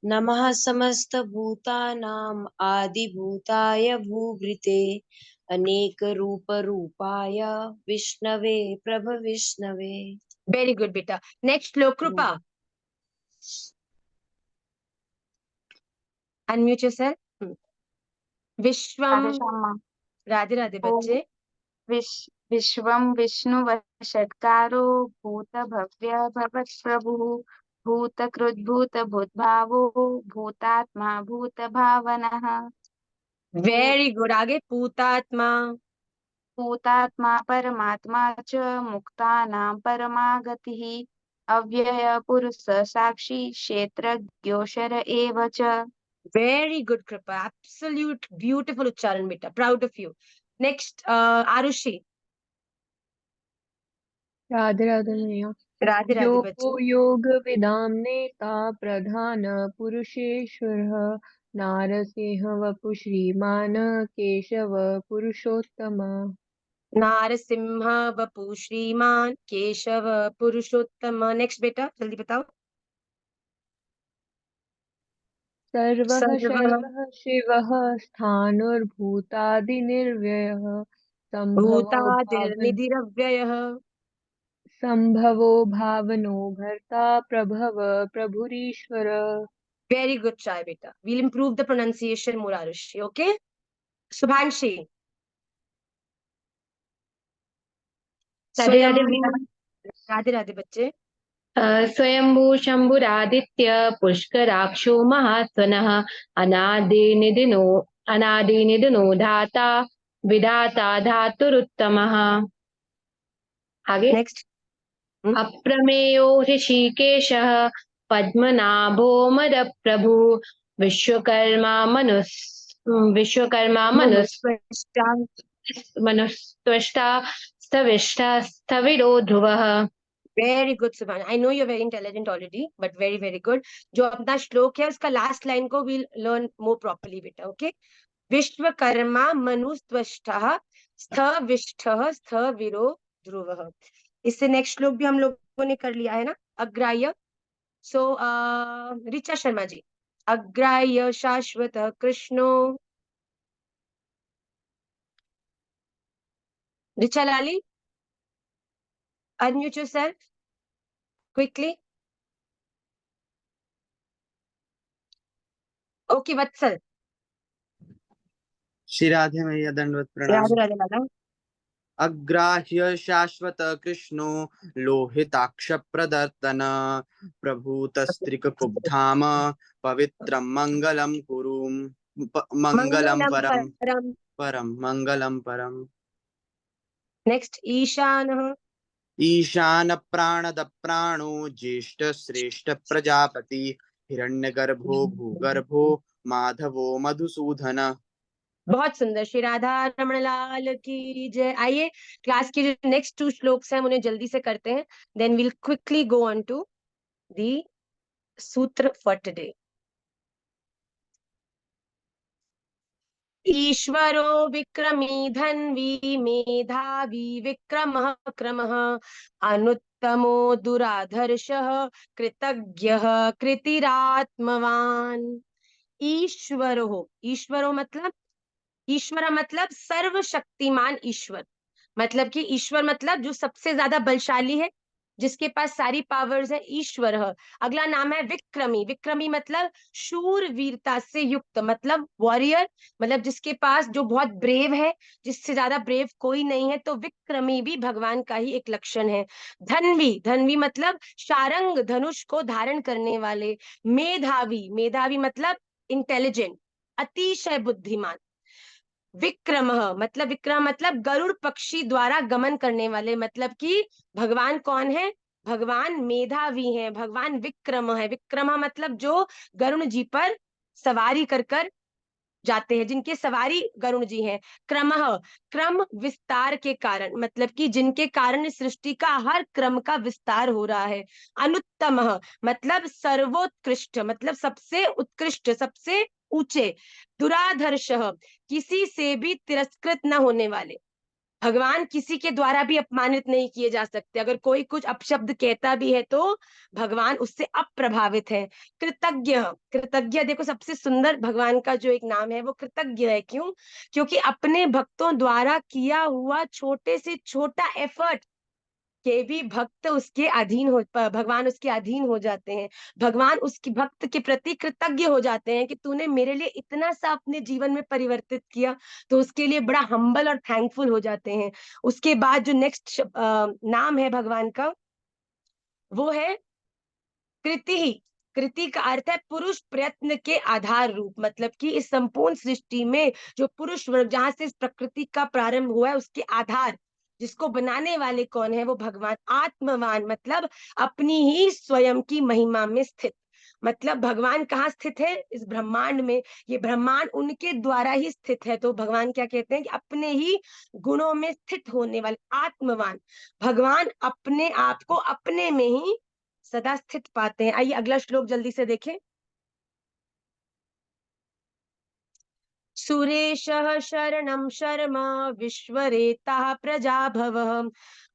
नमः समस्त भूतानां आदिभूताय भूभृते अनेक रूप रूपाय विष्णवे प्रभविष्णवे। वेरी गुड बेटा। नेक्स्ट श्लोक कृपा। Unmute yourself. विश्वम, राधे श्यामा। राधे राधे ओ बच्चे। विश्वं विष्णुवषट्कारो भूतभव्य भवत्प्रभुः भूतकृद्भूतभूद्भावो भूतात्मा भूतभावनः भू- वेरी गुड। आगे। पूतात्मा, भूतात्मा परमात्मा च मुक्तानां परमागतिः अव्यय पुरुष साक्षी क्षेत्रज्ञोऽक्षर एव च। Very good Kripa, absolute beautiful उच्चारण बेटा, proud of you. Next Arushi. Radhe Radhe मैया। राधे राधे बच्चे। योगो योग विदाम नेता प्रधान पुरुषेश्वरः नारसिंह वपु श्रीमान केशव पुरुषोत्तम। नारसिंह वपु श्रीमान केशव पुरुषोत्तम। नेक्स्ट बेटा जल्दी बताओ। सर्वः सर्व शर्वः शिवः स्थाणुर्भूतादिनिर्व्ययः संभवो भाव भूतादिर्निधिरव्ययः संभवो भावनो भर्ता प्रभव प्रभुरीश्वर। Very good try, beta. We'll improve the pronunciation more, Arushi. Okay? Subhanshi. Radhe Radhe स्वयंभू राधे राधे बच्चे। स्वयंभू शंभुरादित्य पुष्कराक्षो महात्मनः अनादिनिधनो धाता विधाता धातुरुत्तमः। आगे नेक्स्ट। अप्रमेयो ऋषिकेशः पद्मनाभो मदप्रभु विश्वकर्मा मनुस्त्वष्टा स्थविष्ठा स्थविरो ध्रुवः। Very good, Subhan. I know you're very intelligent already, but very, very good. जो अपना श्लोक है उसका लास्ट लाइन को we'll learn more properly, बेटा. Okay? विश्वकर्मा मनुस्त्वष्टः स्थविष्ठः स्थविरो ध्रुवः. इससे नेक्स्ट श्लोक भी हम लोगों ने कर लिया है ना, अग्राह्य. सो ऋचा शर्मा जी, अग्राह्य शाश्वत कृष्णो. ऋचा लाली, unmute yourself quickly. Okay, वत्सल. श्री राधे मैया दंडवत प्रणाम। राधे राधे लाला. अग्राह्य शाश्वत कृष्णो लोहिताक्ष प्रदर्तन प्रभूतस्त्रिक कुब्धाम पवित्रं मंगलम कुरु मंगलम परम। नेक्स्ट ईशानः. ईशान प्राणद प्राणो ज्येष्ठ श्रेष्ठ प्रजापति हिरण्यगर्भो भूगर्भो माधवो मधुसूदन। बहुत सुंदर. श्री राधा रमण लाल की जय. आइए क्लास के जो नेक्स्ट 2 श्लोक्स हैं उन्हें जल्दी से करते हैं. Then will quickly go on to the sutra for today. ईश्वरो विक्रमी धन्वी मेधावी विक्रमः क्रमः अनुत्तमो दुराधर्षः कृतज्ञः कृतिरात्मवान. ईश्वरो मतलब सर्वशक्तिमान ईश्वर. मतलब कि ईश्वर मतलब जो सबसे ज्यादा बलशाली है, जिसके पास सारी पावर्स है, ईश्वर. अगला नाम है विक्रमी मतलब शूर वीरता से युक्त, मतलब वॉरियर, मतलब जिसके पास जो बहुत ब्रेव है, जिससे ज्यादा ब्रेव कोई नहीं है. तो विक्रमी भी भगवान का ही एक लक्षण है. धन्वी मतलब शारंग धनुष को धारण करने वाले. मेधावी मतलब इंटेलिजेंट, अतिशय बुद्धिमान. विक्रम मतलब गरुड़ पक्षी द्वारा गमन करने वाले. मतलब कि भगवान कौन है? भगवान मेधावी हैं, भगवान विक्रम है. विक्रम मतलब जो गरुण जी पर सवारी कर जाते हैं, जिनके सवारी गरुण जी हैं. क्रम विस्तार के कारण, मतलब कि जिनके कारण सृष्टि का हर क्रम का विस्तार हो रहा है. अनुत्तम मतलब सर्वोत्कृष्ट, मतलब सबसे उत्कृष्ट, सबसे ऊंचे. दुराधर्ष किसी से भी तिरस्कृत न होने वाले. भगवान किसी के द्वारा भी अपमानित नहीं किए जा सकते. अगर कोई कुछ अपशब्द कहता भी है तो भगवान उससे अप्रभावित है. कृतज्ञ देखो, सबसे सुंदर भगवान का जो एक नाम है वो कृतज्ञ है. क्यों? क्योंकि अपने भक्तों द्वारा किया हुआ छोटे से छोटा एफर्ट के भी भगवान उसके अधीन हो जाते हैं. भगवान उसकी भक्त के प्रति कृतज्ञ हो जाते हैं कि तूने मेरे लिए इतना सा अपने जीवन में परिवर्तित किया, तो उसके लिए बड़ा हम्बल और थैंकफुल हो जाते हैं. उसके बाद जो नेक्स्ट नाम है भगवान का वो है कृति का अर्थ है पुरुष प्रयत्न के आधार रूप. मतलब कि इस संपूर्ण सृष्टि में जो पुरुष वर्ग, जहां से इस प्रकृति का प्रारंभ हुआ है, उसके आधार, जिसको बनाने वाले कौन है? वो भगवान. आत्मवान मतलब अपनी ही स्वयं की महिमा में स्थित. मतलब भगवान कहाँ स्थित है? इस ब्रह्मांड में. ये ब्रह्मांड उनके द्वारा ही स्थित है. तो भगवान क्या कहते हैं कि अपने ही गुणों में स्थित होने वाले आत्मवान. भगवान अपने आप को अपने में ही सदा स्थित पाते हैं. आइए अगला श्लोक जल्दी से देखें. सुरेशः शरणं शर्म विश्वरेता प्रजाभवः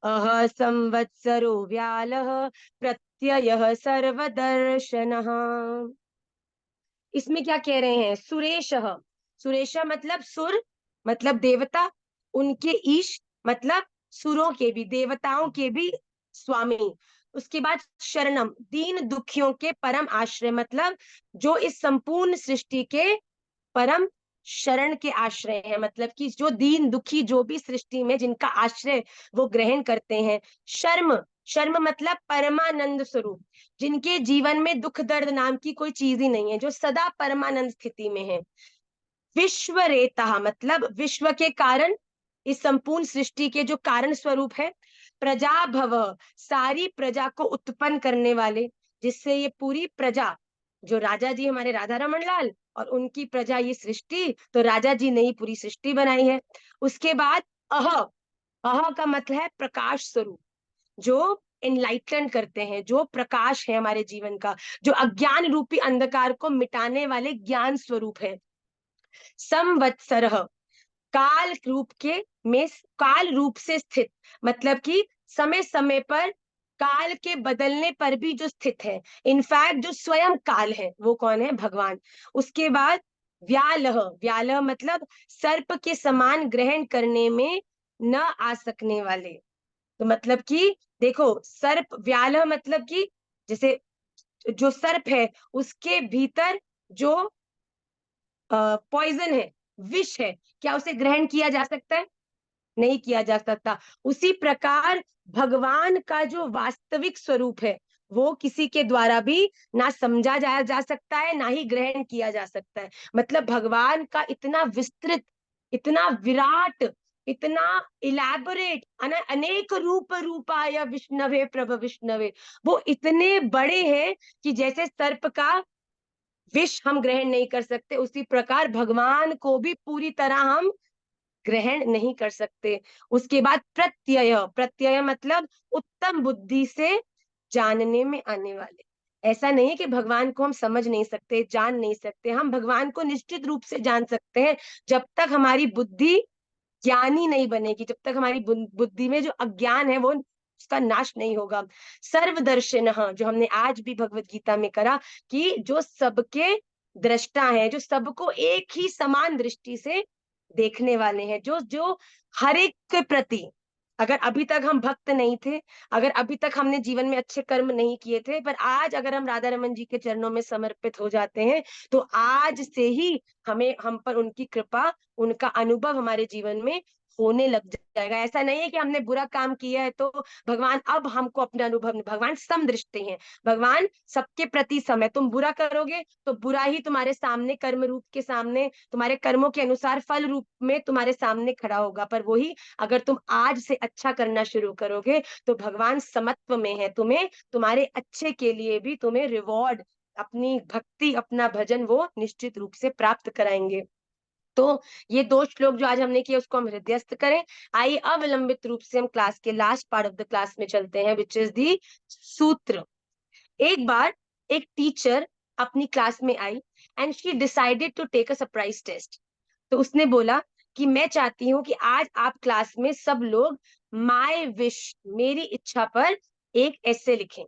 अह संवत्सरो व्यालः प्रत्ययः सर्वदर्शनः. इसमें क्या कह रहे हैं? सुरेश मतलब सुर, मतलब देवता. उनके ईश मतलब सुरों के भी, देवताओं के भी स्वामी। उसके बाद शरणम, दीन दुखियों के परम आश्रय, मतलब जो इस संपूर्ण सृष्टि के परम शरण के आश्रय है, मतलब कि जो दीन दुखी जो भी सृष्टि में जिनका आश्रय वो ग्रहण करते हैं। शर्म, शर्म मतलब परमानंद स्वरूप, जिनके जीवन में दुख दर्द नाम की कोई चीज ही नहीं है, जो सदा परमानंद स्थिति में है। विश्व रेता, मतलब विश्व के कारण, इस संपूर्ण सृष्टि के जो कारण स्वरूप है। प्रजा भव, सारी प्रजा को उत्पन्न करने वाले, जिससे ये पूरी प्रजा, जो राजा जी हमारे राधा रमन लाल और उनकी प्रजा ये सृष्टि, तो राजा जी ने ही पूरी सृष्टि बनाई है। उसके बाद अह, अह का मतलब है प्रकाश स्वरूप, जो एनलाइटन करते हैं, जो प्रकाश है हमारे जीवन का, जो अज्ञान रूपी अंधकार को मिटाने वाले ज्ञान स्वरूप है। संवत्सर, काल रूप के में, काल रूप से स्थित, मतलब कि समय समय पर काल के बदलने पर भी जो स्थित है, इनफैक्ट जो स्वयं काल है, वो कौन है? भगवान। उसके बाद व्यालह, व्यालह मतलब सर्प के समान ग्रहण करने में न आ सकने वाले। तो मतलब कि देखो, सर्प, व्यालह मतलब कि जैसे जो सर्प है उसके भीतर जो पॉइजन है, विष है, क्या उसे ग्रहण किया जा सकता है? नहीं किया जा सकता। उसी प्रकार भगवान का जो वास्तविक स्वरूप है वो किसी के द्वारा भी ना समझा जा सकता है, ना ही ग्रहण किया जा सकता है। मतलब भगवान का इतना विस्तृत, इतना विराट, इतना इलैबोरेट, अनेक रूप रूपाय विष्णवे प्रभ विष्णवे, वो इतने बड़े हैं कि जैसे सर्प का विष हम ग्रहण नहीं कर सकते, उसी प्रकार भगवान को भी पूरी तरह हम ग्रहण नहीं कर सकते। उसके बाद प्रत्यय, प्रत्यय मतलब उत्तम बुद्धि से जानने में आने वाले। ऐसा नहीं है कि भगवान को हम समझ नहीं सकते, जान नहीं सकते, हम भगवान को निश्चित रूप से जान सकते हैं, जब तक हमारी बुद्धि ज्ञानी नहीं बनेगी, जब तक हमारी बुद्धि में जो अज्ञान है वो उसका नाश नहीं होगा। सर्वदर्शन, जो हमने आज भी भगवत गीता में करा, कि जो सबके दृष्टा है, जो सबको एक ही समान दृष्टि से देखने वाले हैं, जो जो हर एक के प्रति, अगर अभी तक हम भक्त नहीं थे, अगर अभी तक हमने जीवन में अच्छे कर्म नहीं किए थे, पर आज अगर हम राधा रमन जी के चरणों में समर्पित हो जाते हैं, तो आज से ही हमें, हम पर उनकी कृपा, उनका अनुभव हमारे जीवन में होने लग जाएगा। ऐसा नहीं है कि हमने बुरा काम किया है तो भगवान अब हमको अपने अनुभव नहीं, भगवान समदृष्टि हैं, भगवान सबके प्रति सम है। तुम बुरा करोगे तो बुरा ही तुम्हारे सामने, कर्म रूप के सामने, तुम्हारे कर्मों के अनुसार फल रूप में तुम्हारे सामने खड़ा होगा। पर वही अगर तुम आज से अच्छा करना शुरू करोगे तो भगवान समत्व में है, तुम्हें तुम्हारे अच्छे के लिए भी तुम्हें रिवॉर्ड, अपनी भक्ति, अपना भजन वो निश्चित रूप से प्राप्त कराएंगे। तो ये 2 श्लोक जो आज हमने किए उसको हम हृदयस्थ करें। आइए अविलंबित रूप से हम क्लास के last part of the class में चलते हैं, विच इज दी सूत्र। एक बार एक टीचर अपनी क्लास में आई and she decided to take a surprise test. तो उसने बोला कि मैं चाहती हूँ कि आज आप क्लास में सब लोग माय विश, मेरी इच्छा पर एक ऐसे लिखें।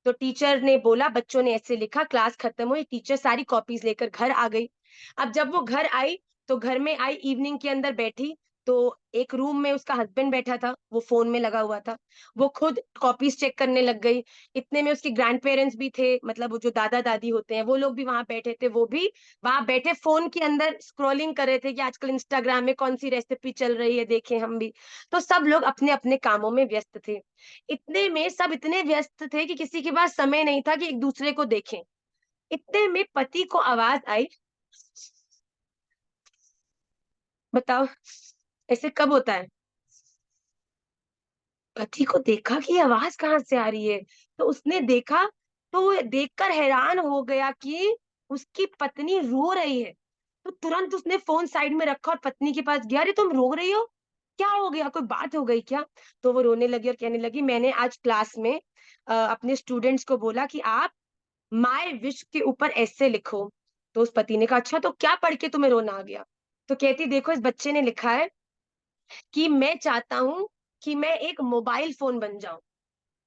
तो टीचर ने बोला, बच्चों ने ऐसे लिखा, क्लास खत्म हुई, टीचर सारी कॉपीज लेकर घर आ गई। अब जब वो घर आई तो घर में आई, इवनिंग के अंदर बैठी, तो एक रूम में उसका हस्बैंड बैठा था, वो फोन में लगा हुआ था, वो खुद कॉपीज चेक करने लग गई। इतने में उसके ग्रैंड पेरेंट्स भी थे, मतलब वो जो दादा दादी होते हैं वो लोग भी वहां बैठे थे, वो भी वहां बैठे फोन के अंदर स्क्रॉलिंग कर रहे थे कि आजकल इंस्टाग्राम में कौन सी रेसिपी चल रही है, देखें हम भी। तो सब लोग अपने अपने कामों में व्यस्त थे। इतने में सब इतने व्यस्त थे कि किसी के पास समय नहीं था कि एक दूसरे को देखें। इतने में पति को आवाज आई। बताओ ऐसे कब होता है? पति को देखा कि ये आवाज कहाँ से आ रही है, तो उसने देखा, तो वो देखकर हैरान हो गया कि उसकी पत्नी रो रही है। तो तुरंत उसने फोन साइड में रखा और पत्नी के पास गया, अरे तुम रो रही हो, क्या हो गया, कोई बात हो गई क्या? तो वो रोने लगी और कहने लगी, मैंने आज क्लास में अपने स्टूडेंट्स को बोला कि आप माय विश के ऊपर ऐसे लिखो। तो उस पति ने कहा, अच्छा तो क्या पढ़ के तुम्हें रोना आ गया? तो कहती, देखो इस बच्चे ने लिखा है कि मैं चाहता हूं कि मैं एक मोबाइल फोन बन जाऊं।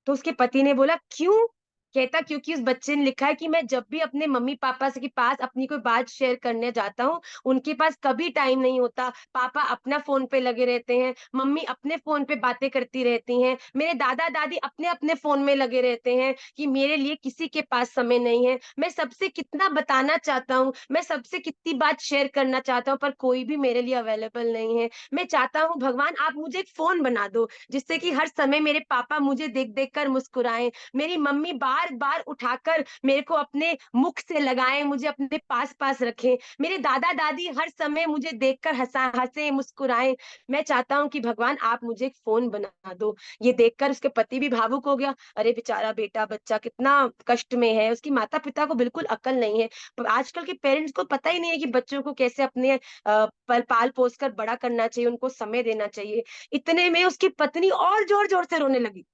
तो उसके पति ने बोला, क्यों? कहता क्योंकि उस बच्चे ने लिखा है कि मैं जब भी अपने मम्मी पापा के पास अपनी कोई बात शेयर करने जाता हूँ, उनके पास कभी टाइम नहीं होता। पापा अपना फोन पे लगे रहते हैं, मम्मी अपने फोन पे बातें करती रहती हैं, मेरे दादा दादी अपने अपने फोन में लगे रहते हैं, कि मेरे लिए किसी के पास समय नहीं है। मैं सबसे कितना बताना चाहता हूँ, मैं सबसे कितनी बात शेयर करना चाहता हूँ, पर कोई भी मेरे लिए अवेलेबल नहीं है। मैं चाहता हूँ भगवान आप मुझे एक फोन बना दो, जिससे कि हर समय मेरे पापा मुझे देख देख कर मुस्कुराएं, मेरी मम्मी बार बार उठाकर मेरे को अपने मुख से लगाएं, मुझे अपने पास पास रखें, मेरे दादा दादी हर समय मुझे देखकर हंसे मुस्कुराएं। मैं चाहता हूं कि भगवान आप मुझे एक फोन बना दो। ये देखकर उसके पति भी भावुक हो गया। अरे बेचारा बेटा बच्चा कितना कष्ट में है, उसकी माता पिता को बिल्कुल अकल नहीं है। पर आजकल के पेरेंट्स को पता ही नहीं है कि बच्चों को कैसे अपने पाल पोस कर बड़ा करना चाहिए, उनको समय देना चाहिए। इतने में उसकी पत्नी और जोर जोर से रोने लगी।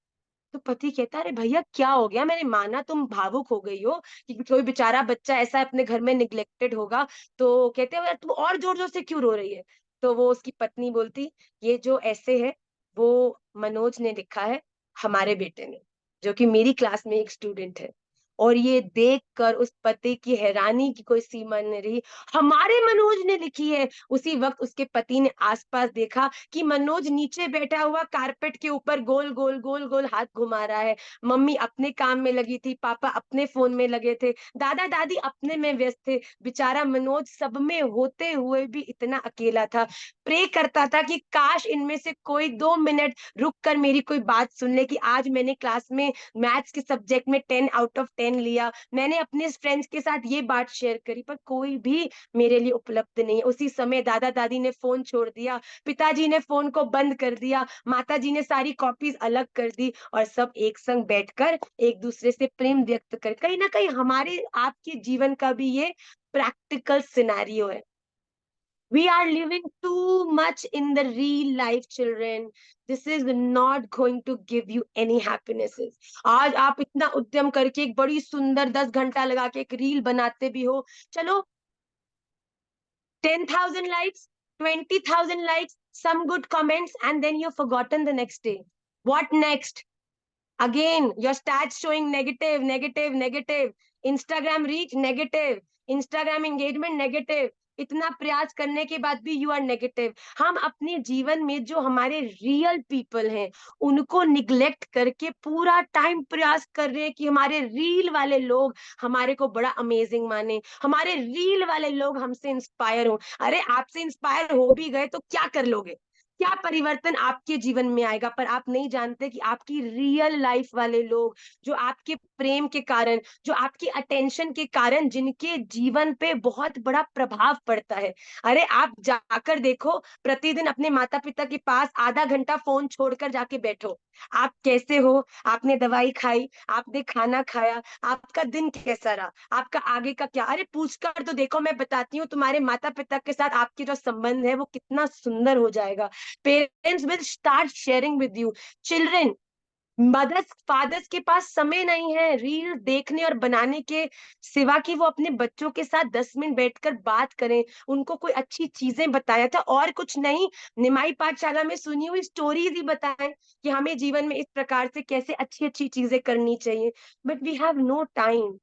तो पति कहता अरे भैया क्या हो गया, मैंने माना तुम भावुक हो गई हो कि कोई बेचारा बच्चा ऐसा अपने घर में निग्लेक्टेड होगा। तो कहते हो यार तुम और जोर जोर से क्यों रो रही है। तो वो उसकी पत्नी बोलती ये जो ऐसे है वो मनोज ने लिखा है, हमारे बेटे ने, जो कि मेरी क्लास में एक स्टूडेंट है। और ये देख कर उस पति की हैरानी की कोई सीमा नहीं रही। हमारे मनोज ने लिखी है। उसी वक्त उसके पति ने आसपास देखा कि मनोज नीचे बैठा हुआ कारपेट के ऊपर गोल गोल गोल गोल हाथ घुमा रहा है। मम्मी अपने काम में लगी थी, पापा अपने फोन में लगे थे, दादा दादी अपने में व्यस्त थे। बेचारा मनोज सब में होते हुए भी इतना अकेला था। प्रे करता था कि काश इनमें से कोई 2 मिनट रुक कर मेरी कोई बात सुन ले, कि आज मैंने क्लास में मैथ्स के सब्जेक्ट में 10 आउट ऑफ 10 लिया, मैंने अपने फ्रेंड्स के साथ ये बात शेयर करी, पर कोई भी मेरे लिए उपलब्ध नहीं है। उसी समय दादा दादी ने फोन छोड़ दिया, पिताजी ने फोन को बंद कर दिया, माता जी ने सारी कॉपीज अलग कर दी, और सब एक संग बैठकर एक दूसरे से प्रेम व्यक्त कर। कहीं ना कहीं हमारे आपके जीवन का भी ये प्रैक्टिकल सिनेरियो है। We are living too much in the real life, children. This is not going to give you any happinesses. आज आप इतना उद्यम करके एक बड़ी सुंदर 10 घंटा लगा के एक रील बनाते भी हो, चलो 10,000 likes, 20,000 likes, some good comments, and then you're forgotten the next day. What next? Again, your stats showing negative, negative, negative. Instagram reach negative. Instagram engagement negative. इतना प्रयास करने के बाद भी यू आर नेगेटिव। हम अपने जीवन में जो हमारे रियल पीपल हैं उनको निग्लेक्ट करके पूरा टाइम प्रयास कर रहे हैं कि हमारे रील वाले लोग हमारे को बड़ा अमेजिंग माने, हमारे रील वाले लोग हमसे इंस्पायर हो। अरे आपसे इंस्पायर हो भी गए तो क्या कर लोगे, क्या परिवर्तन आपके जीवन में आएगा। पर आप नहीं जानते कि आपकी रियल लाइफ वाले लोग, जो आपके प्रेम के कारण, जो आपकी अटेंशन के कारण, जिनके जीवन पे बहुत बड़ा प्रभाव पड़ता है। अरे आप जाकर देखो, प्रतिदिन अपने माता पिता के पास आधा घंटा फोन छोड़कर जाके बैठो, आप कैसे हो, आपने दवाई खाई, आपने खाना खाया, आपका दिन कैसा रहा, आपका आगे का क्या। अरे पूछ कर तो देखो, मैं बताती हूँ तुम्हारे माता पिता के साथ आपके जो संबंध है वो कितना सुंदर हो जाएगा। Parents will start sharing with you. Children, mothers fathers के पास समय नहीं है रील देखने और बनाने के सिवा, कि वो अपने बच्चों के साथ 10 मिनट बैठकर बात करें, उनको कोई अच्छी चीजें बताया था और कुछ नहीं, निमाई पाठशाला में सुनी हुई स्टोरीज ही बताएं कि हमें जीवन में इस प्रकार से कैसे अच्छी अच्छी चीजें करनी चाहिए। But we have no time.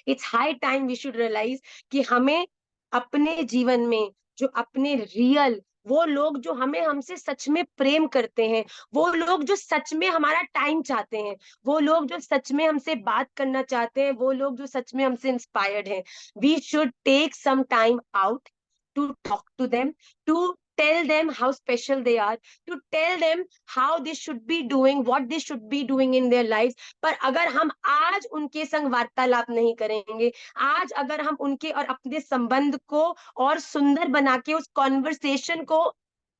It's high time we should realise कि हमें अपने जीवन में जो अपने रियल, वो लोग जो हमें हमसे सच में प्रेम करते हैं, वो लोग जो सच में हमारा टाइम चाहते हैं, वो लोग जो सच में हमसे बात करना चाहते हैं, वो लोग जो सच में हमसे इंस्पायर्ड हैं, we should take some time out to talk to them, to tell them how special they are, to tell them how they should be doing, what they should be doing in their lives. पर अगर हम आज उनके संग वार्तालाप नहीं करेंगे, आज अगर हम उनके और अपने संबंध को और सुंदर बना के उस कॉन्वर्सेशन को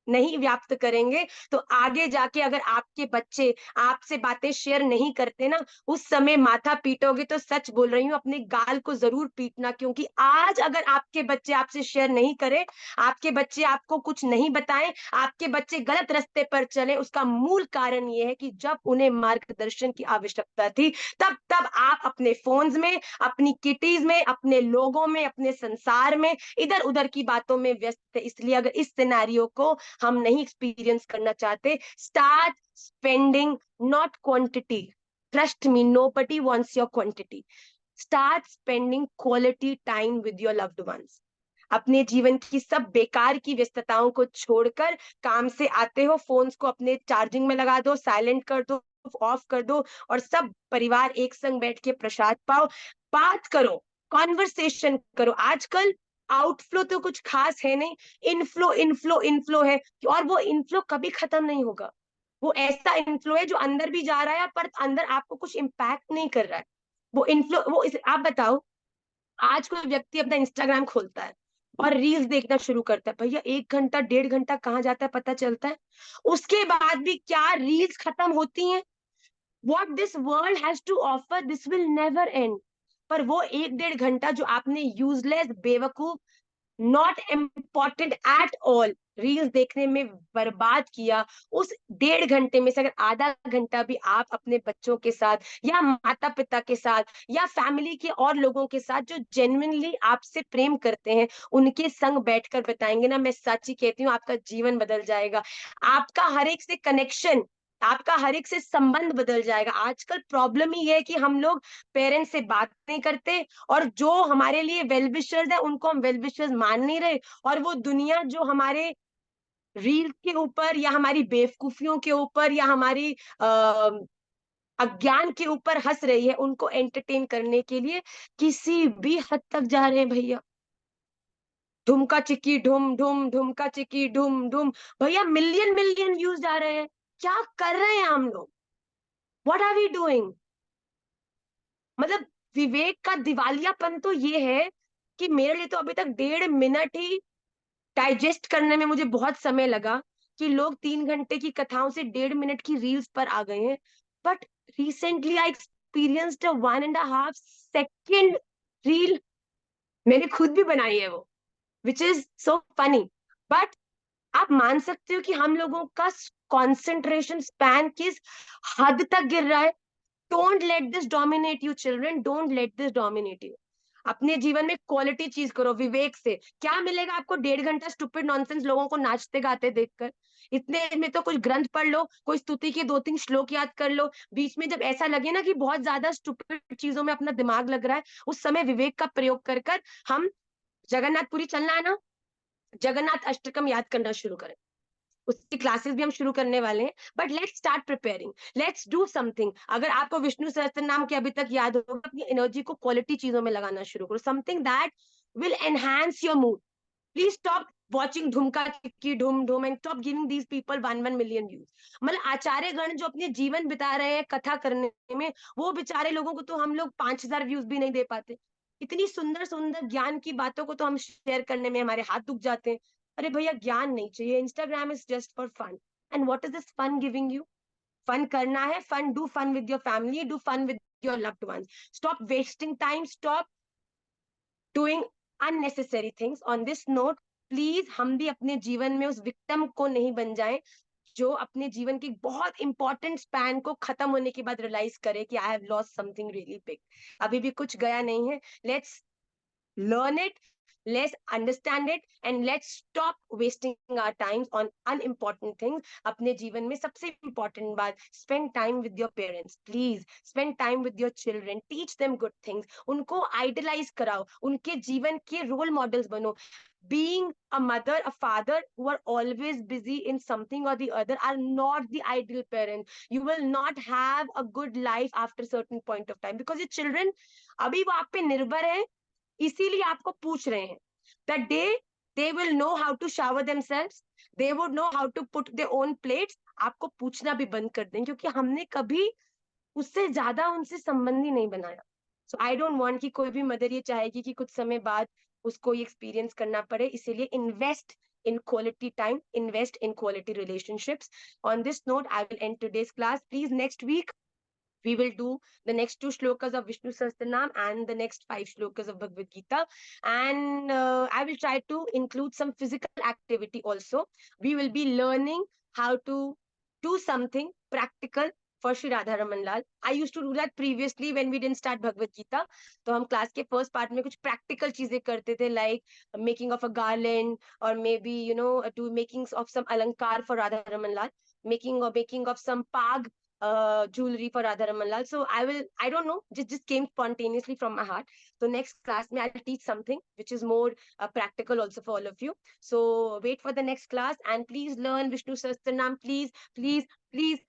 नहीं व्याप्त करेंगे, तो आगे जाके अगर आपके बच्चे आपसे बातें शेयर नहीं करते ना, उस समय माथा पीटोगे तो सच बोल रही हूँ, अपने गाल को जरूर पीटना। क्योंकि आज अगर आपके बच्चे आपसे शेयर नहीं करें, आपके बच्चे आपको कुछ नहीं बताएं, आपके बच्चे गलत रास्ते पर चले, उसका मूल कारण ये है कि जब उन्हें मार्गदर्शन की आवश्यकता थी, तब तब आप अपने फोन्स में, अपनी किटीज में, अपने लोगों में, अपने संसार में, इधर उधर की बातों में व्यस्त थे। इसलिए अगर इस सिनेरियो को हम नहीं एक्सपीरियंस करना चाहते, start spending not quantity, Trust me, nobody wants your quantity. Start spending quality time with your loved ones. अपने जीवन की सब बेकार की व्यस्तताओं को छोड़कर काम से आते हो, फोन्स को अपने चार्जिंग में लगा दो, साइलेंट कर दो, ऑफ कर दो, और सब परिवार एक संग बैठ के प्रसाद पाओ, बात करो, कॉन्वर्सेशन करो. आजकल आउटफ्लो तो कुछ खास है नहीं, इनफ्लो इनफ्लो इनफ्लो है, और वो इनफ्लो कभी खत्म नहीं होगा. वो ऐसा इनफ्लो है जो अंदर भी जा रहा है पर अंदर आपको कुछ इम्पैक्ट नहीं कर रहा है. वो इनफ्लो आप बताओ, आज कोई व्यक्ति अपना इंस्टाग्राम खोलता है और रील्स देखना शुरू करता है, भैया 1 घंटा 1.5 घंटा कहाँ जाता है पता चलता है. उसके बाद भी क्या रील्स खत्म होती हैं? What this world has to offer, this will never end. पर वो 1-1.5 घंटा जो आपने यूजलेस, बेवकूफ, not important at all reels देखने में बर्बाद किया, उस 1.5 घंटे में से अगर आधा घंटा भी आप अपने बच्चों के साथ या माता पिता के साथ या फैमिली के और लोगों के साथ जो जेन्युइनली आपसे प्रेम करते हैं उनके संग बैठकर बताएंगे ना, मैं सच ही कहती हूँ, आपका जीवन बदल जाएगा. आपका हर एक से कनेक्शन, आपका हर एक से संबंध बदल जाएगा. आजकल प्रॉब्लम ही है कि हम लोग पेरेंट्स से बात नहीं करते, और जो हमारे लिए वेल विशर्स है उनको हम वेल विशर्स मान नहीं रहे, और वो दुनिया जो हमारे रील के ऊपर या हमारी बेवकूफियों के ऊपर या हमारी अज्ञान के ऊपर हंस रही है, उनको एंटरटेन करने के लिए किसी भी हद तक जा रहे हैं भैया. धुमका चिक्की ढुम ढुम, धुमका चिक्की ढुम ढुम, भैया मिलियन मिलियन व्यूज जा रहे हैं. क्या कर रहे हैं हम लोग? What are we doing? मतलब विवेक का दिवालियापन तो ये है कि मेरे लिए तो अभी तक 1.5 मिनट ही डाइजेस्ट करने में मुझे बहुत समय लगा कि लोग 3 घंटे की कथाओं से 1.5 मिनट की रील्स पर आ गए हैं. But recently I experienced 1.5 second reel, मैंने खुद भी बनाई है वो, which is so funny. But आप मान सकते हो कि हम लोगों का कंसंट्रेशन स्पैन किस हद तक गिर रहा है. Don't let this dominate you children, don't let this dominate you. अपने जीवन में क्वालिटी चीज करो विवेक से. क्या मिलेगा आपको 1.5 घंटा स्टूपिड नॉनसेंस लोगों को नाचते गाते देखकर? इतने में तो कुछ ग्रंथ पढ़ लो, कोई स्तुति के 2-3 श्लोक याद कर लो. बीच में जब ऐसा लगे ना कि बहुत ज्यादा स्टूपिड चीजों में अपना दिमाग लग रहा है, उस समय विवेक का प्रयोग कर कर हम जगन्नाथपुरी चलना है ना, जगन्नाथ अष्टकम याद करना शुरू करें. उसकी क्लासेस भी हम शुरू करने वाले हैं. But let's start preparing, let's do something. अगर आपको विष्णु सहस्त्र नाम के अभी तक याद होगा, अपनी एनर्जी को क्वालिटी चीजों में लगाना शुरू करो. Something that will enhance your mood. Please stop watching धुमका चिक्की ढुम ढुम and stop giving these people 1 million views. मतलब आचार्य गण जो अपने जीवन बिता रहे हैं कथा करने में, वो बेचारे लोगों को तो हम लोग 5,000 व्यूज भी नहीं दे पाते. इतनी सुंदर सुंदर ज्ञान की बातों को तो हम शेयर करने में हमारे हाथ दुख जाते हैं. अरे भैया ज्ञान नहीं चाहिए, Instagram is just for fun. And what is this fun giving you? Fun करना है, fun, do fun with your family, do fun with your loved ones. Stop wasting time, stop doing unnecessary things. On this note, please हम भी अपने जीवन में उस victim को नहीं बन जाएं जो अपने जीवन के बहुत इंपॉर्टेंट स्पैन को खत्म होने के बाद रियलाइज करे कि I have lost something really big. अभी भी कुछ गया नहीं है. Let's learn it, let's understand it, and let's stop wasting our times on unimportant things. अपने जीवन में सबसे important बात, spend time with your parents. Please spend time with your children, teach them good things. उनको idolize कराओ, उनके जीवन के role models बनो. Being a mother, a father who are always busy in something or the other are not the ideal parents. You will not have a good life after certain point of time because your children अभी वो आप पे निर्भर है, इसीलिए आपको पूछ रहे हैं. The day they will know how to shower themselves, they would know how to put their own plates. आपको पूछना भी बंद कर दें, क्योंकि हमने कभी उससे ज्यादा उनसे संबंधी नहीं बनाया. So I don't want कि कोई भी मदर ये चाहेगी कि कुछ समय बाद उसको ये एक्सपीरियंस करना पड़े. इसीलिए invest in quality time, invest in quality relationships. On this note, I will end today's class. Please, next week we will do the next 2 shlokas of Vishnu Sahasranam and the next 5 shlokas of Bhagavad Gita. And I will try to include some physical activity also. We will be learning how to do something practical for Shri Radha Raman Lal. I used to do that previously when we didn't start Bhagavad Gita. तो हम class के first part में कुछ practical चीजें करते थे, like making of a garland or maybe do making of some alankar for Radha Raman Lal, making of some pag jewelry for Radha Raman Lal. So I don't know, just came spontaneously from my heart. So next class may I'll teach something which is more practical also for all of you. So wait for the next class and please learn Vishnu Sahasranam. Please, please, please,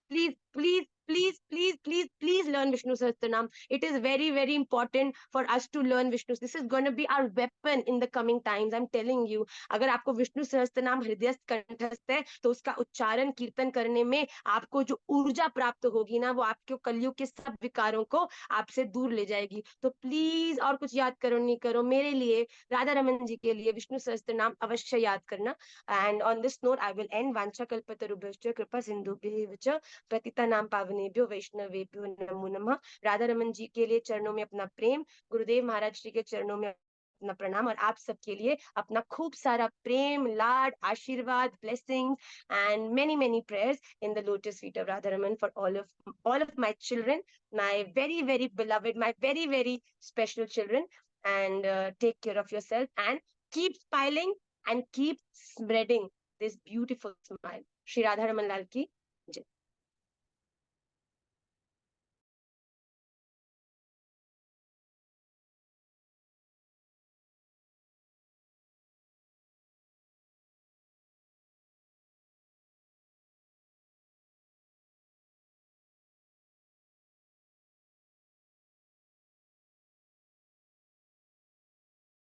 please, please, please, please, please, please learn Vishnu Sahasranam. It is very, very important for us to learn Vishnu. This is going to be our weapon in the coming times. I'm telling you. अगर आपको विष्णु सहस्त्रनाम हृदयस्थ कंठस्थ है तो उसका उच्चारण कीर्तन करने में आपको जो ऊर्जा प्राप्त होगी ना, वो आपके कलयुग के सब विकारों को आपसे दूर ले जाएगी. तो प्लीज और कुछ याद करो नहीं करो, मेरे लिए, राधा रमन जी के लिए विष्णु सहस्त्रनाम अवश्य याद करना. And on this note I will end. वांछा कल्पतरुभ्यश्च कृपा सिंधुभ्यैव च पतितानां पावनेभ्यो वैष्णवेभ्यो नमो नमः. राधा रमन जी के लिए चरणों में अपना प्रेम, गुरुदेव महाराज जी के चरणों में अपना प्रणाम और आप सबके लिए अपना खूब सारा प्रेम, लाड, आशीर्वाद, blessings and many prayers in the lotus feet of Radharaman for all of my children, my very beloved, my very special children. And take care of yourself and keep smiling and keep spreading this beautiful smile. Shri Radharaman Lal ki jai.